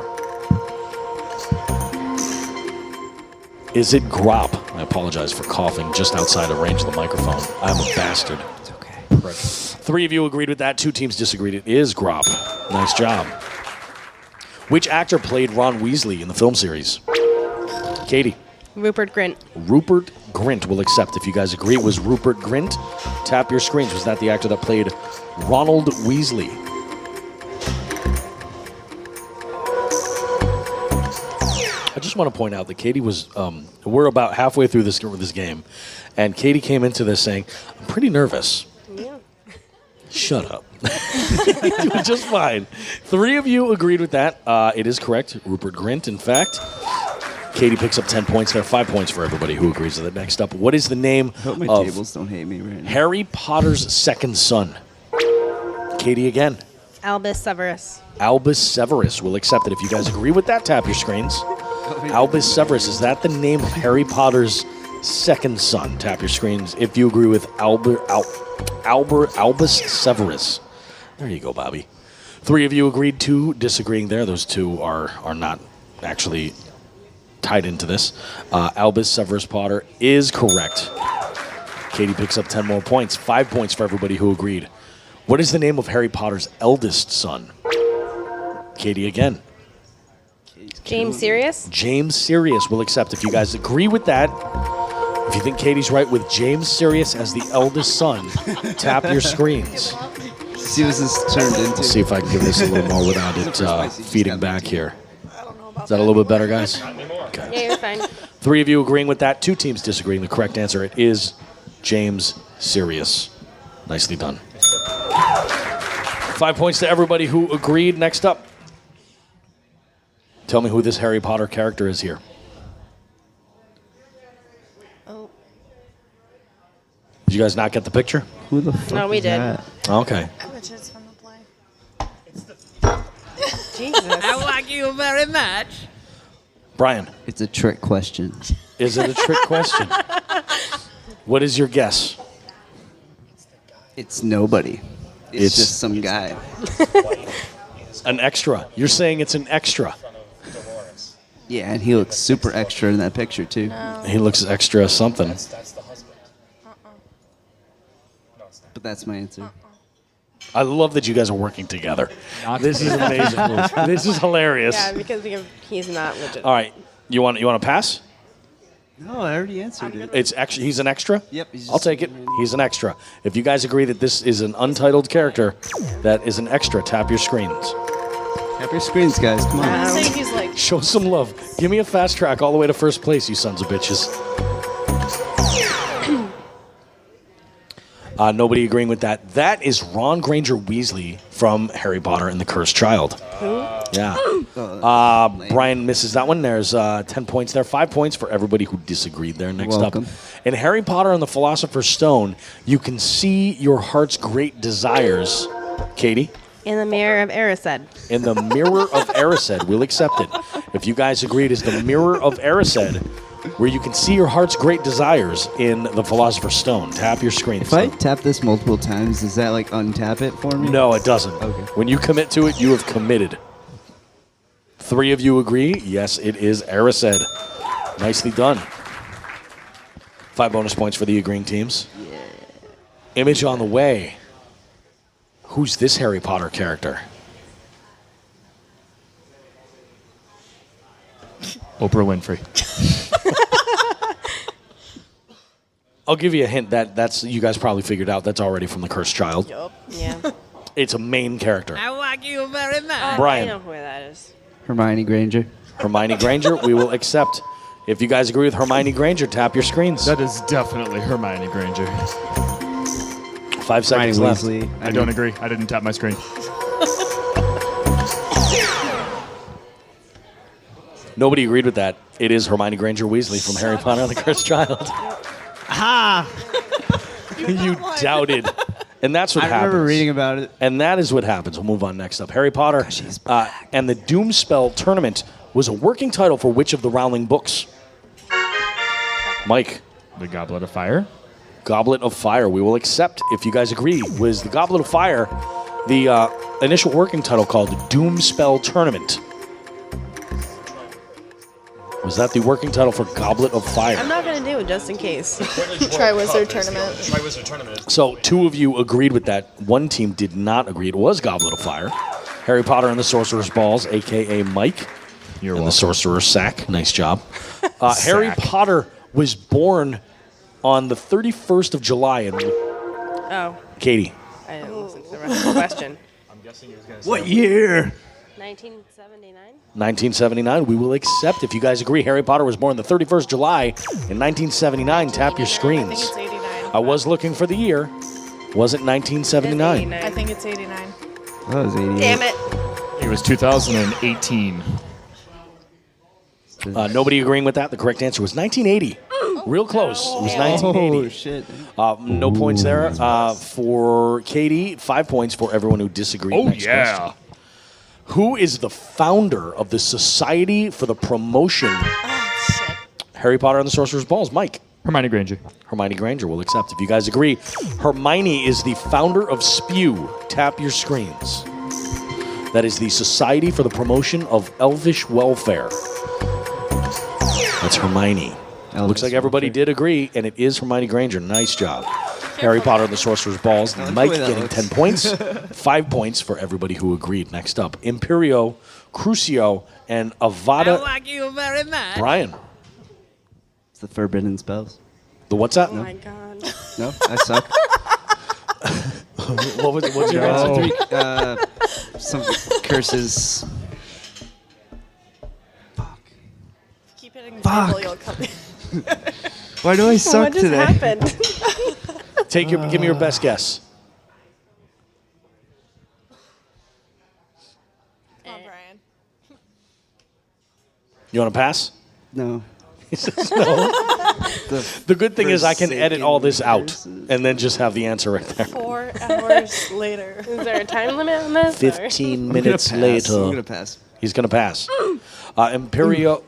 Is it Grop? I apologize for coughing just outside of range of the microphone. I'm a bastard. It's okay. 3 of you agreed with that. 2 teams disagreed. It is Grop. Nice job. Which actor played Ron Weasley in the film series? Katie. Rupert Grint. Rupert Grint will accept. If you guys agree it was Rupert Grint, tap your screens. Was that the actor that played Ronald Weasley? I just want to point out that Katie was, we're about halfway through this game, and Katie came into this saying, I'm pretty nervous. Yeah. Shut up. You're doing just fine. 3 of you agreed with that. It is correct. Rupert Grint, in fact. Katie picks up 10 points there. 5 points for everybody who agrees with it. Next up, what is the name I hope my of tables don't hate me right now. Harry Potter's second son? Katie again. Albus Severus. Albus Severus. We'll accept it. If you guys agree with that, tap your screens. Albus Severus. Is that the name of Harry Potter's second son? Tap your screens if you agree with Albus Severus. There you go, Bobby. 3 of you agreed, 2 disagreeing there. Those 2 are not actually tied into this. Albus Severus Potter is correct. Katie picks up 10 more points. 5 points for everybody who agreed. What is the name of Harry Potter's eldest son? Katie again. James Sirius. James Sirius will accept. If you guys agree with that, if you think Katie's right with James Sirius as the eldest son, tap your screens. See what this is turned into. Let's see if I can give this a little more without it feeding back here. Is that a little bit better, guys? Okay. Yeah, you're fine. 3 of you agreeing with that. 2 teams disagreeing. The correct answer, it is James Sirius. Nicely done. 5 points to everybody who agreed. Next up. Tell me who this Harry Potter character is here. Oh. Did you guys not get the picture? Who the fuck No, we is did. that? Okay. Which is from the play. Jesus. I like you very much. Brian, It's a trick question. is it a trick question? What is your guess? It's nobody. It's- It's just some guy. An extra. You're saying it's an extra. Yeah, and he looks super extra in that picture too. He looks extra something. But that's my answer. I love that you guys are working together. This is amazing. This is hilarious. Yeah, because he's not legit. All right. You want to pass? No, I already answered it. It's extra. He's an extra? Yep, he's just I'll take it. He's an extra. If you guys agree that this is an untitled character that is an extra, tap your screens. Tap your screens, guys. Come on. I think he's like Show some love. Give me a fast track all the way to first place, you sons of bitches. Nobody agreeing with that. That is Ron Granger Weasley from Harry Potter and the Cursed Child. Yeah. Brian misses that one. There's 10 points there. 5 points for everybody who disagreed there. Next Welcome. up. In Harry Potter and the Philosopher's Stone, you can see your heart's great desires. Katie? In the Mirror of Erised. In the Mirror of Erised. We'll accept it. If you guys agree, it is the Mirror of Erised, where you can see your heart's great desires in the Philosopher's Stone. Tap your screen. If I tap this multiple times, does that like untap it for me? No, it doesn't. Okay. When you commit to it, you have committed. 3 of you agree. Yes, it is Erised. Nicely done. 5 bonus points for the agreeing teams. Yeah. Image on the way. Who's this Harry Potter character? Oprah Winfrey. I'll give you a hint. That's you guys probably figured out. That's already from The Cursed Child. Yup. Yeah. It's a main character. I like you very much. Brian. I know who that is. Hermione Granger. Hermione Granger, we will accept. If you guys agree with Hermione Granger, tap your screens. That is definitely Hermione Granger. 5 seconds left. Weasley. I don't agree. I didn't tap my screen. Nobody agreed with that. It is Hermione Granger Weasley from Harry Potter and the Cursed Child. You doubted. And that's what I happens. remember reading about it. And that is what happens. We'll move on next up. Harry Potter and the Doomspell Tournament was a working title for which of the Rowling books? Mike. The Goblet of Fire. Goblet of Fire. We will accept, if you guys agree, was the Goblet of Fire the initial working title called Doomspell Tournament? Was that the working title for Goblet of Fire? I'm not going to do it just in case. Triwizard Tournament. So 2 of you agreed with that. 1 team did not agree. It was Goblet of Fire. Harry Potter and the Sorcerer's Balls, a.k.a. Mike. You're and welcome. the Sorcerer's Sack. Nice job. Harry Potter was born on the 31st of July. And Oh, Katie. I didn't listen to the rest of the question. What year? 1979? 1979. We will accept, if you guys agree. Harry Potter was born the 31st July in 1979. Tap your I think screens. it's 89. I was looking for the year. Was it 1979? I think it's 89. That was 88. Damn it. It was 2018. Nobody agreeing with that. The correct answer was 1980. Real close. It was 1980. Oh, shit. No points there for Katie. 5 points for everyone who disagreed. Oh, Next yeah. question. Who is the founder of the Society for the Promotion Shit. Harry Potter and the Sorcerer's Balls? Mike. Hermione Granger. Hermione Granger will accept. If you guys agree, Hermione is the founder of Spew. Tap your screens. That is the Society for the Promotion of Elvish Welfare. That's Hermione. Looks like everybody did agree, and it is Hermione Granger. Nice job. Harry Potter and the Sorcerer's Balls. like the Mike way that getting looks. 10 points. 5 points for everybody who agreed. Next up, Imperio, Crucio, and I Avada. like you very much. Brian. It's the forbidden spells. The what's that? Oh my god. No, I suck. What's your answer? Some curses. Keep hitting the Fuck. table, you'll come in. Why do I suck What just today? happened? Give me your best guess. Come on, Brian. You want to pass? No. He says no. The good thing is I can edit all this out and then just have the answer right there. 4 hours later. Is there a time limit on this? 15 I'm gonna minutes pass. later. I'm gonna pass. He's going to pass. Imperio,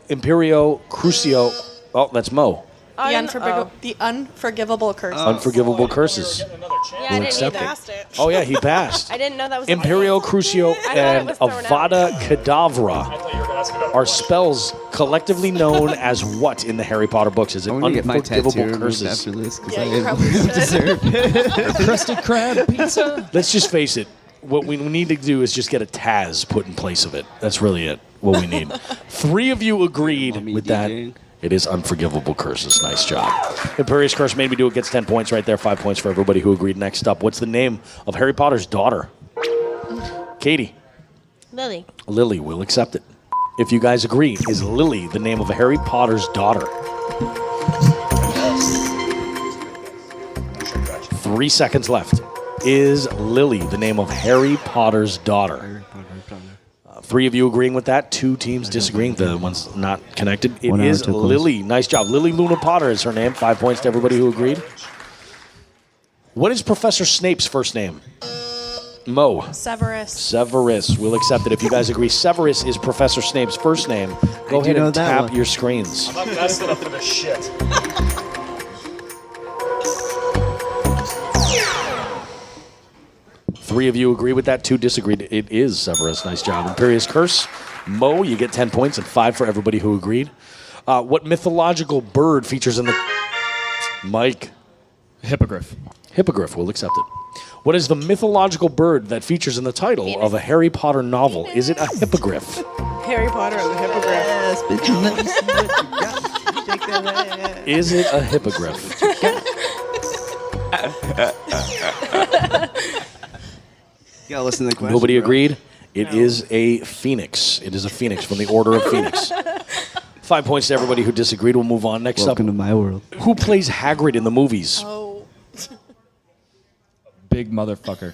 Crucio. Oh, that's Mo. The unforgivable curse. Unforgivable curses. Yeah, I We'll didn't accept either. it. Passed it. Oh, yeah, he passed. I didn't know that was Imperio, Crucio, thought it and was thrown out. Avada Kedavra are spells collectively known as what in the Harry Potter books? Is it I'm gonna get my tattoo unforgivable removed curses? after this because Yeah, I you probably should. deserve it. Crusty crab pizza. Let's just face it. What we need to do is just get a Taz put in place of it. That's really it. What we need. 3 of you agreed Want me with that. DJing? It is unforgivable curses. Nice job. Imperious Curse made me do it. Gets 10 points right there. 5 points for everybody who agreed. Next up, what's the name of Harry Potter's daughter? Katie. Lily. Lily will accept it. If you guys agree, is Lily the name of Harry Potter's daughter? 3 seconds left. Is Lily the name of Harry Potter's daughter? 3 of you agreeing with that. 2 teams disagreeing. The ones not connected. It 1 hour is too close. Lily. Nice job. Lily Luna Potter is her name. 5 points to everybody who agreed. What is Professor Snape's first name? Mo. Severus. We'll accept it. If you guys agree Severus is Professor Snape's first name, go ahead and tap your screens. I'm not messing up for this shit. Three of you agree with that. Two disagreed. It is Severus. Nice job. Imperious Curse. Mo, you get 10 points and 5 for everybody who agreed. What mythological bird features in the... Mike. Hippogriff. Hippogriff. We'll accept it. What is the mythological bird that features in the title of a Harry Potter novel? Is it a hippogriff? Harry Potter and the hippogriff. Yes, bitch, let me see what you got. Shake that ass. Is it a hippogriff? You gotta listen to the question. Nobody bro. agreed? It is a phoenix. It is a phoenix from the Order of Phoenix. 5 points to everybody who disagreed. We'll move on. Next Welcome to up, my world. who plays Hagrid in the movies? Oh. Big motherfucker.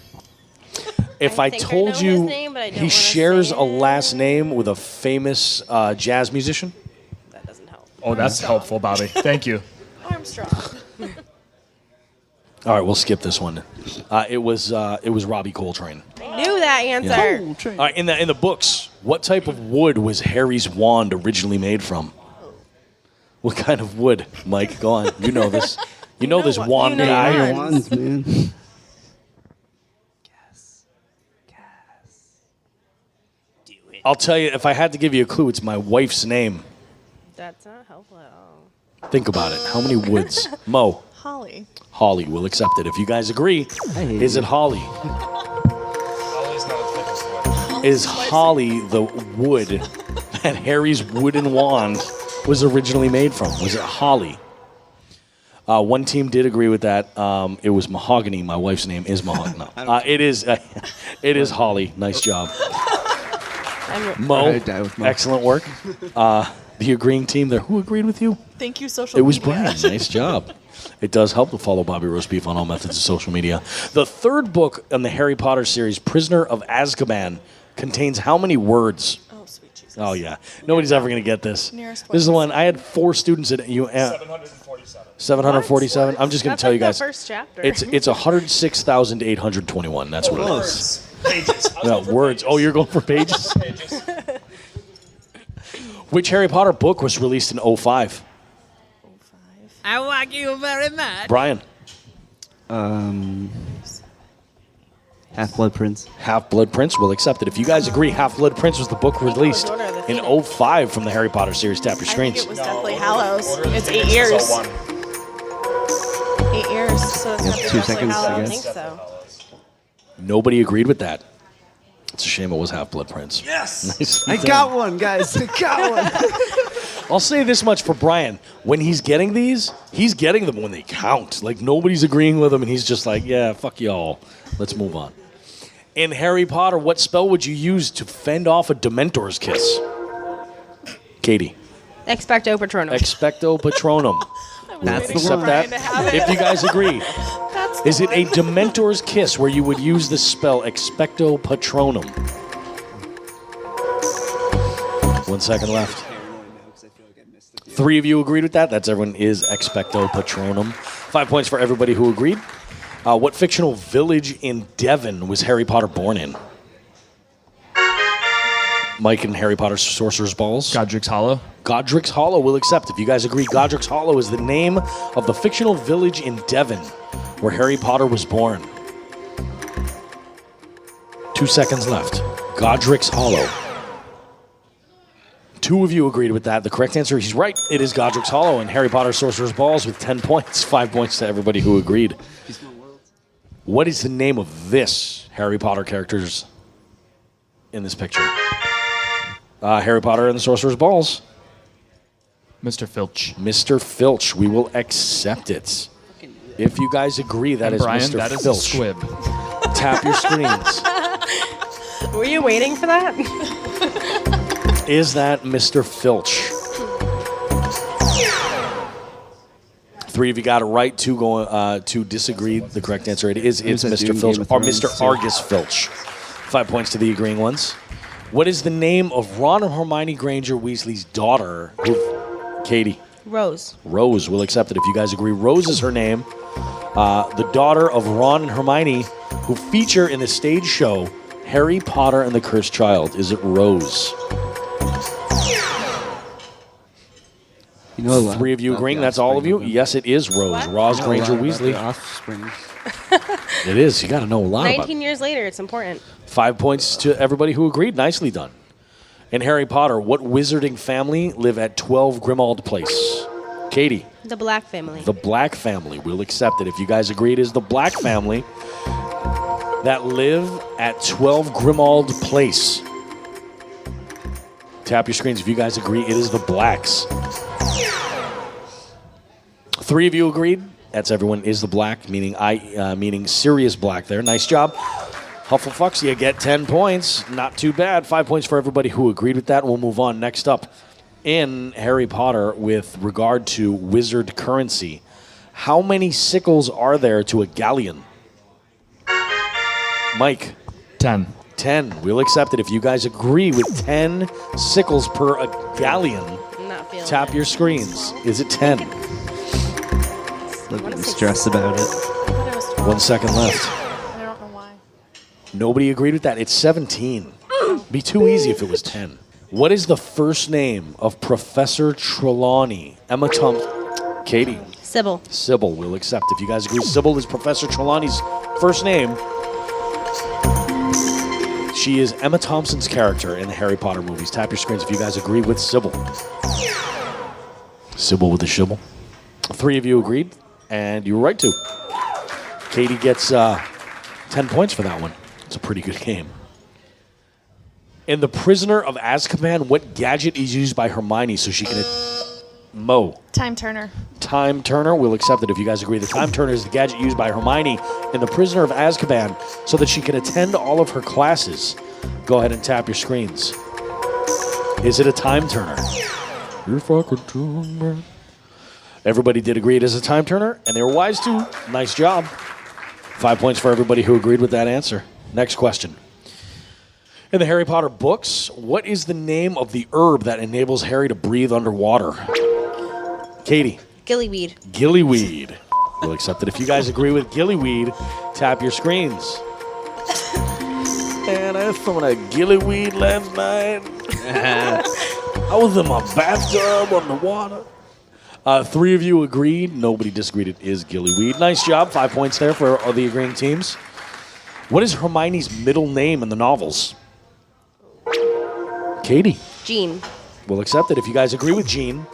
If I think I told know you his name, but I don't he wanna shares say a last name with a famous jazz musician? That doesn't help. Oh, that's helpful, Bobby. Thank you. Armstrong. All right, we'll skip this one. It was Robbie Coltrane. I knew that answer. All right, in the books, what type of wood was Harry's wand originally made from? What kind of wood, Mike? Go on. You know this. You know this wand you know guy. your Your wands, man. I'll tell you, if I had to give you a clue, it's my wife's name. That's not helpful at all. Think about it. How many woods? Mo. Holly. Holly will accept it. If you guys agree, hate is it Holly? Is holly the wood that Harry's wooden wand was originally made from? Was it holly? One team did agree with that. It was mahogany. My wife's name is mahogany. It is Holly. Nice job. Mo, I'd die with Mo. excellent work. The agreeing team there. Who agreed with you? Thank you, social It was media. Brian. Nice job. It does help to follow Bobby Roast Beef on all methods of social media. The third book in the Harry Potter series, Prisoner of Azkaban, contains how many words? Oh, sweet Jesus. Oh, yeah. Nobody's ever going to get this. Nearest This is the one. I had 4 students at you. 747. 747. I'm just going to That's tell you like guys. the first chapter. It's 106,821. That's what it is. Pages. No, words. Oh, you're going for pages? Which Harry Potter book was released in 05? I like you very much. Brian. Half-Blood Prince. Half-Blood Prince will accept it. If you guys agree, Half-Blood Prince was the book released Order of the in Phoenix. 05 from the Harry Potter series. Tap your I think screens. it was Deathly Hallows. It's 8 years. 8 years. So it's You got have the 2 Deathly seconds, I I Hallows. think so. Nobody agreed with that. It's a shame it was Half-Blood Prince. Yes. Nice. I got one, guys. I got one. I'll say this much for Brian. When he's getting these, he's getting them when they count. Like, nobody's agreeing with him, and he's just like, yeah, fuck y'all. Let's move on. In Harry Potter, what spell would you use to fend off a Dementor's kiss? Katie. Expecto Patronum. Expecto Patronum. That's the Accept one. that. To have it. If you guys agree. That's the Is it a one. Dementor's kiss where you would use the spell Expecto Patronum? 1 second left. 3 of you agreed with that. That's everyone is Expecto Patronum. 5 points for everybody who agreed. What fictional village in Devon was Harry Potter born in? Mike and Harry Potter's Sorcerer's Balls. Godric's Hollow. Godric's Hollow will accept. If you guys agree, Godric's Hollow is the name of the fictional village in Devon where Harry Potter was born. 2 seconds left. Godric's Hollow. 2 of you agreed with that. The correct answer, he's right. It is Godric's Hollow and Harry Potter Sorcerer's Balls with 10 points. 5 points to everybody who agreed. What is the name of this Harry Potter characters in this picture? Harry Potter and the Sorcerer's Balls. Mr. Filch. Mr. Filch. We will accept it. If you guys agree, that is Brian, Mr. that is a Filch. squib. Tap your screens. Were you waiting for that? Is that Mr. Filch? 3 of you got it right. 2 going. 2 disagreed. The correct answer is it's Who's that Mr. dude in Filch Game of or Thrones, Mr. too? Argus Filch. 5 points to the agreeing ones. What is the name of Ron and Hermione Granger Weasley's daughter? Katie. Rose. Rose will accept it if you guys agree. Rose is her name. The daughter of Ron and Hermione who feature in the stage show Harry Potter and the Cursed Child? Is it Rose? You know a lot 3 of you about agreeing. the That's all of you. offspring Yes, it is Rose. What? Roz of them. Granger You know a lot Weasley. about the offspring. It is. You got to know a lot about it. 19 years later, it's important. 5 points to everybody who agreed. Nicely done. In Harry Potter, what wizarding family live at 12 Grimmauld Place? Katie. The Black family. The Black family. We'll accept it. If you guys agree, it is the Black family that live at 12 Grimmauld Place. Tap your screens if you guys agree. It is the Blacks. 3 of you agreed. That's everyone is the Black, meaning Sirius Black there. Nice job. Hufflepuffs, you get 10 points. Not too bad. 5 points for everybody who agreed with that. We'll move on. Next up, in Harry Potter, with regard to wizard currency, how many sickles are there to a galleon? Mike. 10. 10. We'll accept it. If you guys agree with 10 sickles per a galleon, I'm not feeling tap it. your screens. Is it 10? Look at me stress about it. I thought it was 12. 1 second left. I don't know why. Nobody agreed with that. It's 17. Be too easy if it was 10. What is the first name of Professor Trelawney? Emma Thompson. Katie. Sybil. Sybil. We'll accept. If you guys agree, Sybil is Professor Trelawney's first name. She is Emma Thompson's character in the Harry Potter movies. Tap your screens if you guys agree with Sybil. Sybil with the shibble. 3 of you agreed, and you were right to. Katie gets 10 points for that one. It's a pretty good game. In The Prisoner of Azkaban, what gadget is used by Hermione so she can... Mo. Time Turner. Time Turner. We'll accept it if you guys agree. The Time Turner is the gadget used by Hermione in The Prisoner of Azkaban so that she can attend all of her classes. Go ahead and tap your screens. Is it a Time Turner? You're fucking too bad. Everybody did agree it is a Time Turner, and they were wise too. Nice job. 5 points for everybody who agreed with that answer. Next question. In the Harry Potter books, what is the name of the herb that enables Harry to breathe underwater? Katie. Gillyweed. Gillyweed. We'll accept it. If you guys agree with gillyweed, tap your screens. And I found a gillyweed last night. I was in my bathtub underwater. 3 of you agreed. Nobody disagreed. It is gillyweed. Nice job. 5 points there for all the agreeing teams. What is Hermione's middle name in the novels? Katie. Jean. We'll accept it. If you guys agree with Jean,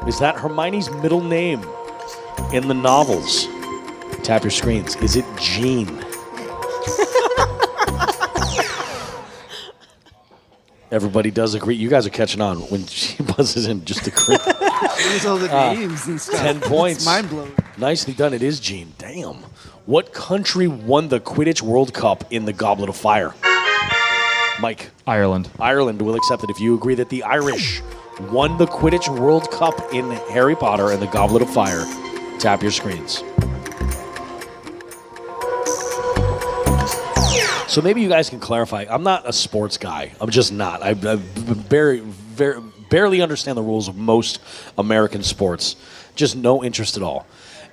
is that Hermione's middle name in the novels? Tap your screens. Is it Jean? Everybody does agree. You guys are catching on when she buzzes in just to crit. There's all the names and stuff. 10 points. It's mind blowing. Nicely done. It is Jean. Damn. What country won the Quidditch World Cup in the Goblet of Fire? Mike. Ireland. Ireland will accept it if you agree that the Irish won the Quidditch World Cup in Harry Potter and the Goblet of Fire. Tap your screens. So maybe you guys can clarify. I'm not a sports guy. I'm just not. I barely understand the rules of most American sports. Just no interest at all.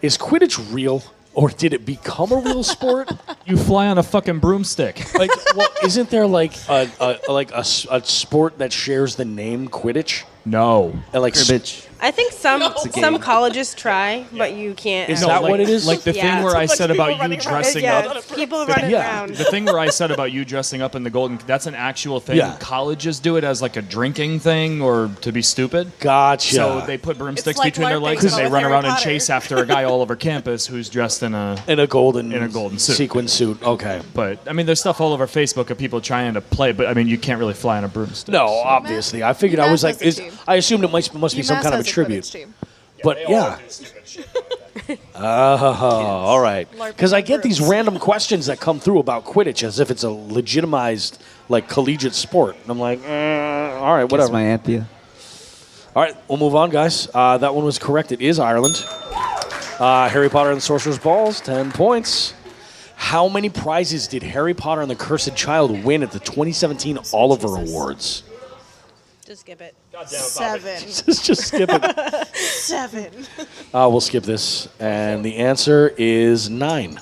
Is Quidditch real? Or did it become a real sport? You fly on a fucking broomstick. Like, well, isn't there like a sport that shares the name Quidditch? No. And like Cribbage. I think some game. colleges try, but you can't. Is actually- that what it is? Like the Yeah. thing where I said about you running around. dressing yeah, up. people running yeah. around. The thing where I said about you dressing up in the golden, that's an actual thing. Yeah. Colleges do it as like a drinking thing or to be stupid. Gotcha. So they put broomsticks It's like between their LARPing, legs and but they with run Harry around and Potter. chase after a guy all over campus who's dressed in a... in a golden suit. sequin suit. Okay. But, I mean, there's stuff all over Facebook of people trying to play, but, I mean, you can't really fly on a broomstick. No, obviously. I figured I was like, has a team. I assumed it must be some UMass kind of a has tribute. Quidditch team. But yeah. All right. Because I get these random questions that come through about Quidditch as if it's a legitimized, like, collegiate sport. And I'm like, all right, That's whatever. my Anthea. All right, we'll move on, guys. That one was correct. It is Ireland. Harry Potter and the Sorcerer's Balls, 10 points. How many prizes did Harry Potter and the Cursed Child win at the 2017 Oliver Awards? Just skip it. 7. Just skip it. 7. We'll skip this. And the answer is 9.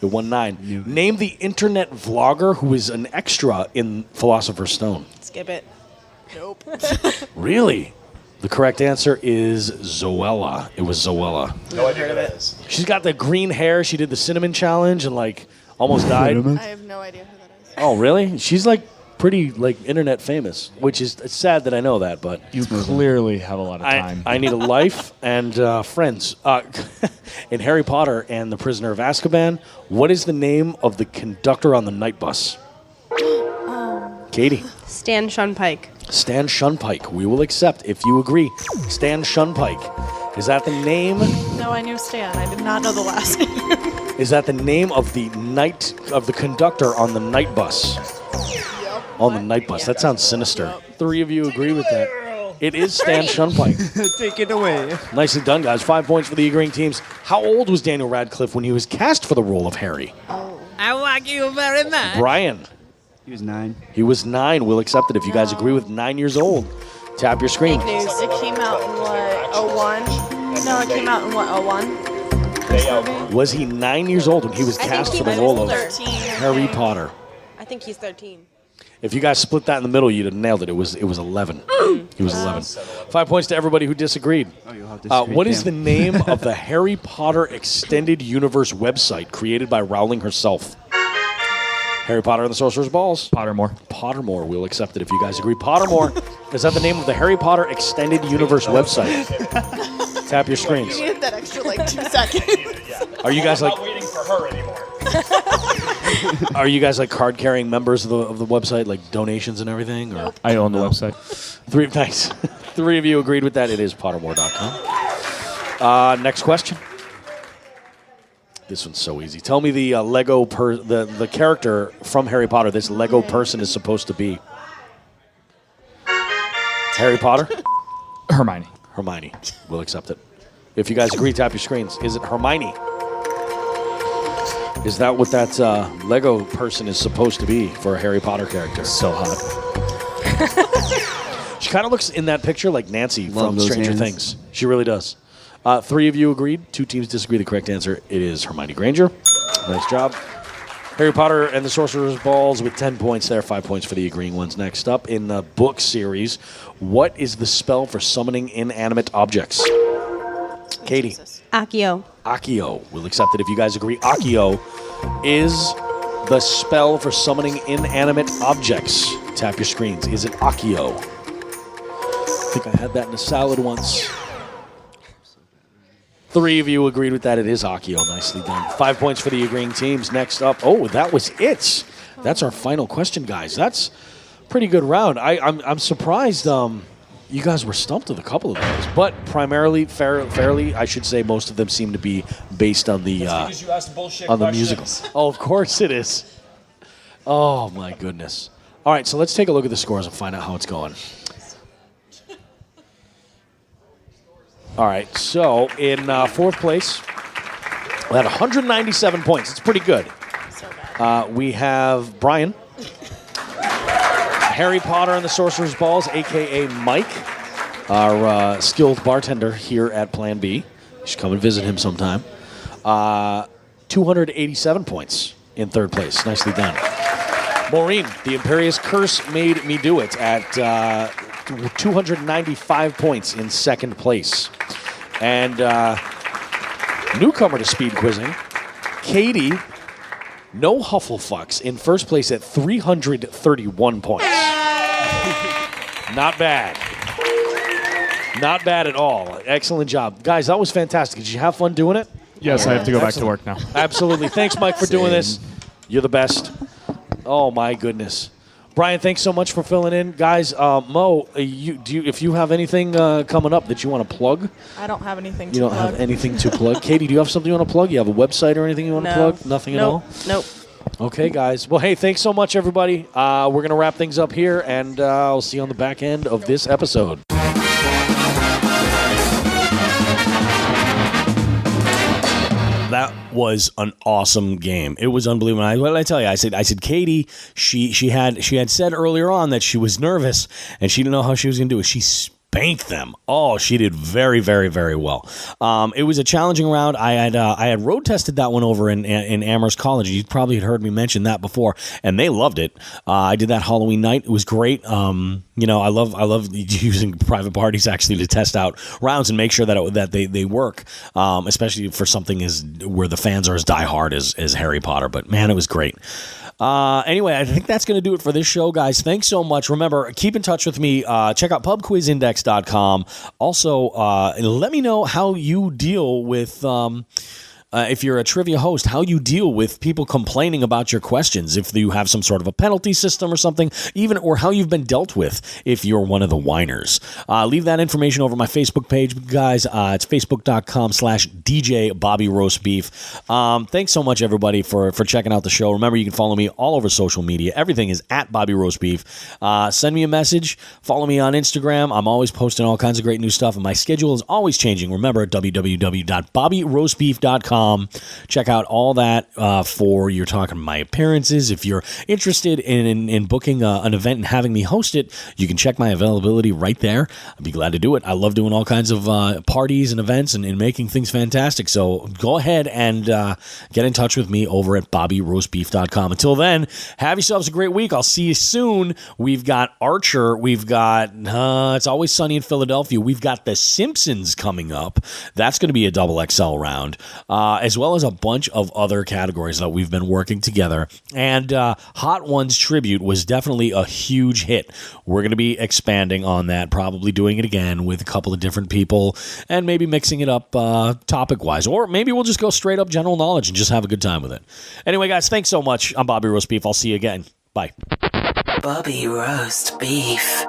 It won 9. Name the internet vlogger who is an extra in Philosopher's Stone. Skip it. Nope. Really? The correct answer is Zoella. It was Zoella. No idea who that is. She's got the green hair. She did the cinnamon challenge and like almost died. I have no idea who that is. Oh, really? She's like pretty like internet famous, which is it's sad that I know that, but You clearly have a lot of time. I need a life and friends. In Harry Potter and the Prisoner of Azkaban, what is the name of the conductor on the night bus? Katie. Stan Shunpike. Stan Shunpike. We will accept if you agree. Stan Shunpike. Is that the name? No, I knew Stan. I did not know the last name. Is that the name of the conductor on the night bus? On the night bus. That sounds sinister. 3 of you agree with that. It is Stan Shunpike. Take it away. Nicely done, guys. 5 points for the agreeing teams. How old was Daniel Radcliffe when he was cast for the role of Harry? I like you very much. Brian. He was 9. He was 9. We'll accept it if you guys agree with 9 years old. Tap your screen. Fake news. It came out in what, 01? No, it came out in what, 01? Was he 9 years old when he was I think cast he for the might role have of been 13. Harry Potter? I think he's 13. If you guys split that in the middle, you'd have nailed it. It was 11. He was 11. 5 points to everybody who disagreed. Oh, you'll have to What is the name of the Harry Potter Extended Universe website created by Rowling herself? Harry Potter and the Sorcerer's Balls. Pottermore. Pottermore. We'll accept it if you guys agree. Pottermore. Is that the name of the Harry Potter Extended Universe website? Tap your screens. You needed that extra like 2 seconds. Are you guys like? I'm not waiting for her anymore. Are you guys like card-carrying members of the website, like donations and everything? Or? Nope. I own the website. Thanks. 3 of you agreed with that. It is Pottermore.com. Next question. This one's so easy. Tell me the the character from Harry Potter this Lego person is supposed to be. Harry Potter? Hermione. Hermione. We'll accept it. If you guys agree, tap your screens. Is it Hermione? Is that what that Lego person is supposed to be for a Harry Potter character? So hot. She kind of looks in that picture like Nancy Love from those Stranger hands. Things. She really does. 3 of you agreed. 2 teams disagree. The correct answer, it is Hermione Granger. Nice job. Harry Potter and the Sorcerer's Balls with 10 points there. 5 points for the agreeing ones. Next up in the book series, what is the spell for summoning inanimate objects? Katie. Jesus. Akio. Accio. We'll accept it if you guys agree. Accio is the spell for summoning inanimate objects. Tap your screens. Is it Accio? I think I had that in a salad once. 3 of you agreed with that. It is Accio. Nicely done. 5 points for the agreeing teams. Next up. Oh, that was it. That's our final question, guys. That's a pretty good round. I'm surprised you guys were stumped with a couple of those. But primarily, fairly, I should say most of them seem to be based on the Because you asked bullshit on the questions. musical. Oh, of course it is. Oh, my goodness. All right, so let's take a look at the scores and find out how it's going. All right, so in 4th place, we had 197 points. It's pretty good. So bad. We have Brian, Harry Potter and the Sorcerer's Balls, a.k.a. Mike, our skilled bartender here at Plan B. You should come and visit him sometime. 287 points in 3rd place. Nicely done. Maureen, the Imperious Curse made me do it at 295 points in 2nd place. And newcomer to speed quizzing, Katie, no Hufflefucks, in 1st place at 331 points. Not bad. Not bad at all. Excellent job. Guys, that was fantastic. Did you have fun doing it? Yes, I have to go back to Excellent. work now. Absolutely. Thanks, Mike, for doing this. You're the best. Oh, my goodness. Brian, thanks so much for filling in. Guys, Mo, if you have anything coming up that you want to plug? I don't have anything to You don't plug. have anything to plug? Katie, do you have something you want to plug? You have a website or anything you want to No. plug? Nothing Nope. at all? Nope. Okay, guys. Well, hey, thanks so much, everybody. We're going to wrap things up here, and I'll see you on the back end of this episode. That was an awesome game. It was unbelievable. What did I tell you? I said, Katie, she had said earlier on that she was nervous and she didn't know how she was going to do it. She spanked them. Oh, she did very, very, very well. It was a challenging round. I had road tested that one over in Amherst College. You probably had heard me mention that before, and they loved it. I did that Halloween night. It was great. I love using private parties actually to test out rounds and make sure that they work, especially for something where the fans are as diehard as Harry Potter. But man, it was great. Anyway, I think that's going to do it for this show, guys. Thanks so much. Remember, keep in touch with me. Check out pubquizindex.com. Also, let me know how you deal with... if you're a trivia host, how you deal with people complaining about your questions, if you have some sort of a penalty system or something, or how you've been dealt with if you're one of the whiners. Leave that information over my Facebook page, guys. It's facebook.com/DJ Bobby Roast Beef. Thanks so much, everybody, for checking out the show. Remember, you can follow me all over social media. Everything is at Bobby Roast Beef. Send me a message. Follow me on Instagram. I'm always posting all kinds of great new stuff, and my schedule is always changing. Remember, www.bobbyroastbeef.com. Check out all that for you're talking my appearances. If you're interested in booking an event and having me host it, you can check my availability right there. I'd be glad to do it. I love doing all kinds of parties and events and making things fantastic. So go ahead and get in touch with me over at bobbyroastbeef.com. Until then, have yourselves a great week. I'll see you soon. We've got Archer. We've got It's Always Sunny in Philadelphia. We've got The Simpsons coming up. That's going to be a double XL round. As well as a bunch of other categories that we've been working together. And Hot Ones Tribute was definitely a huge hit. We're going to be expanding on that, probably doing it again with a couple of different people and maybe mixing it up topic-wise. Or maybe we'll just go straight up general knowledge and just have a good time with it. Anyway, guys, thanks so much. I'm Bobby Roast Beef. I'll see you again. Bye. Bobby Roast Beef.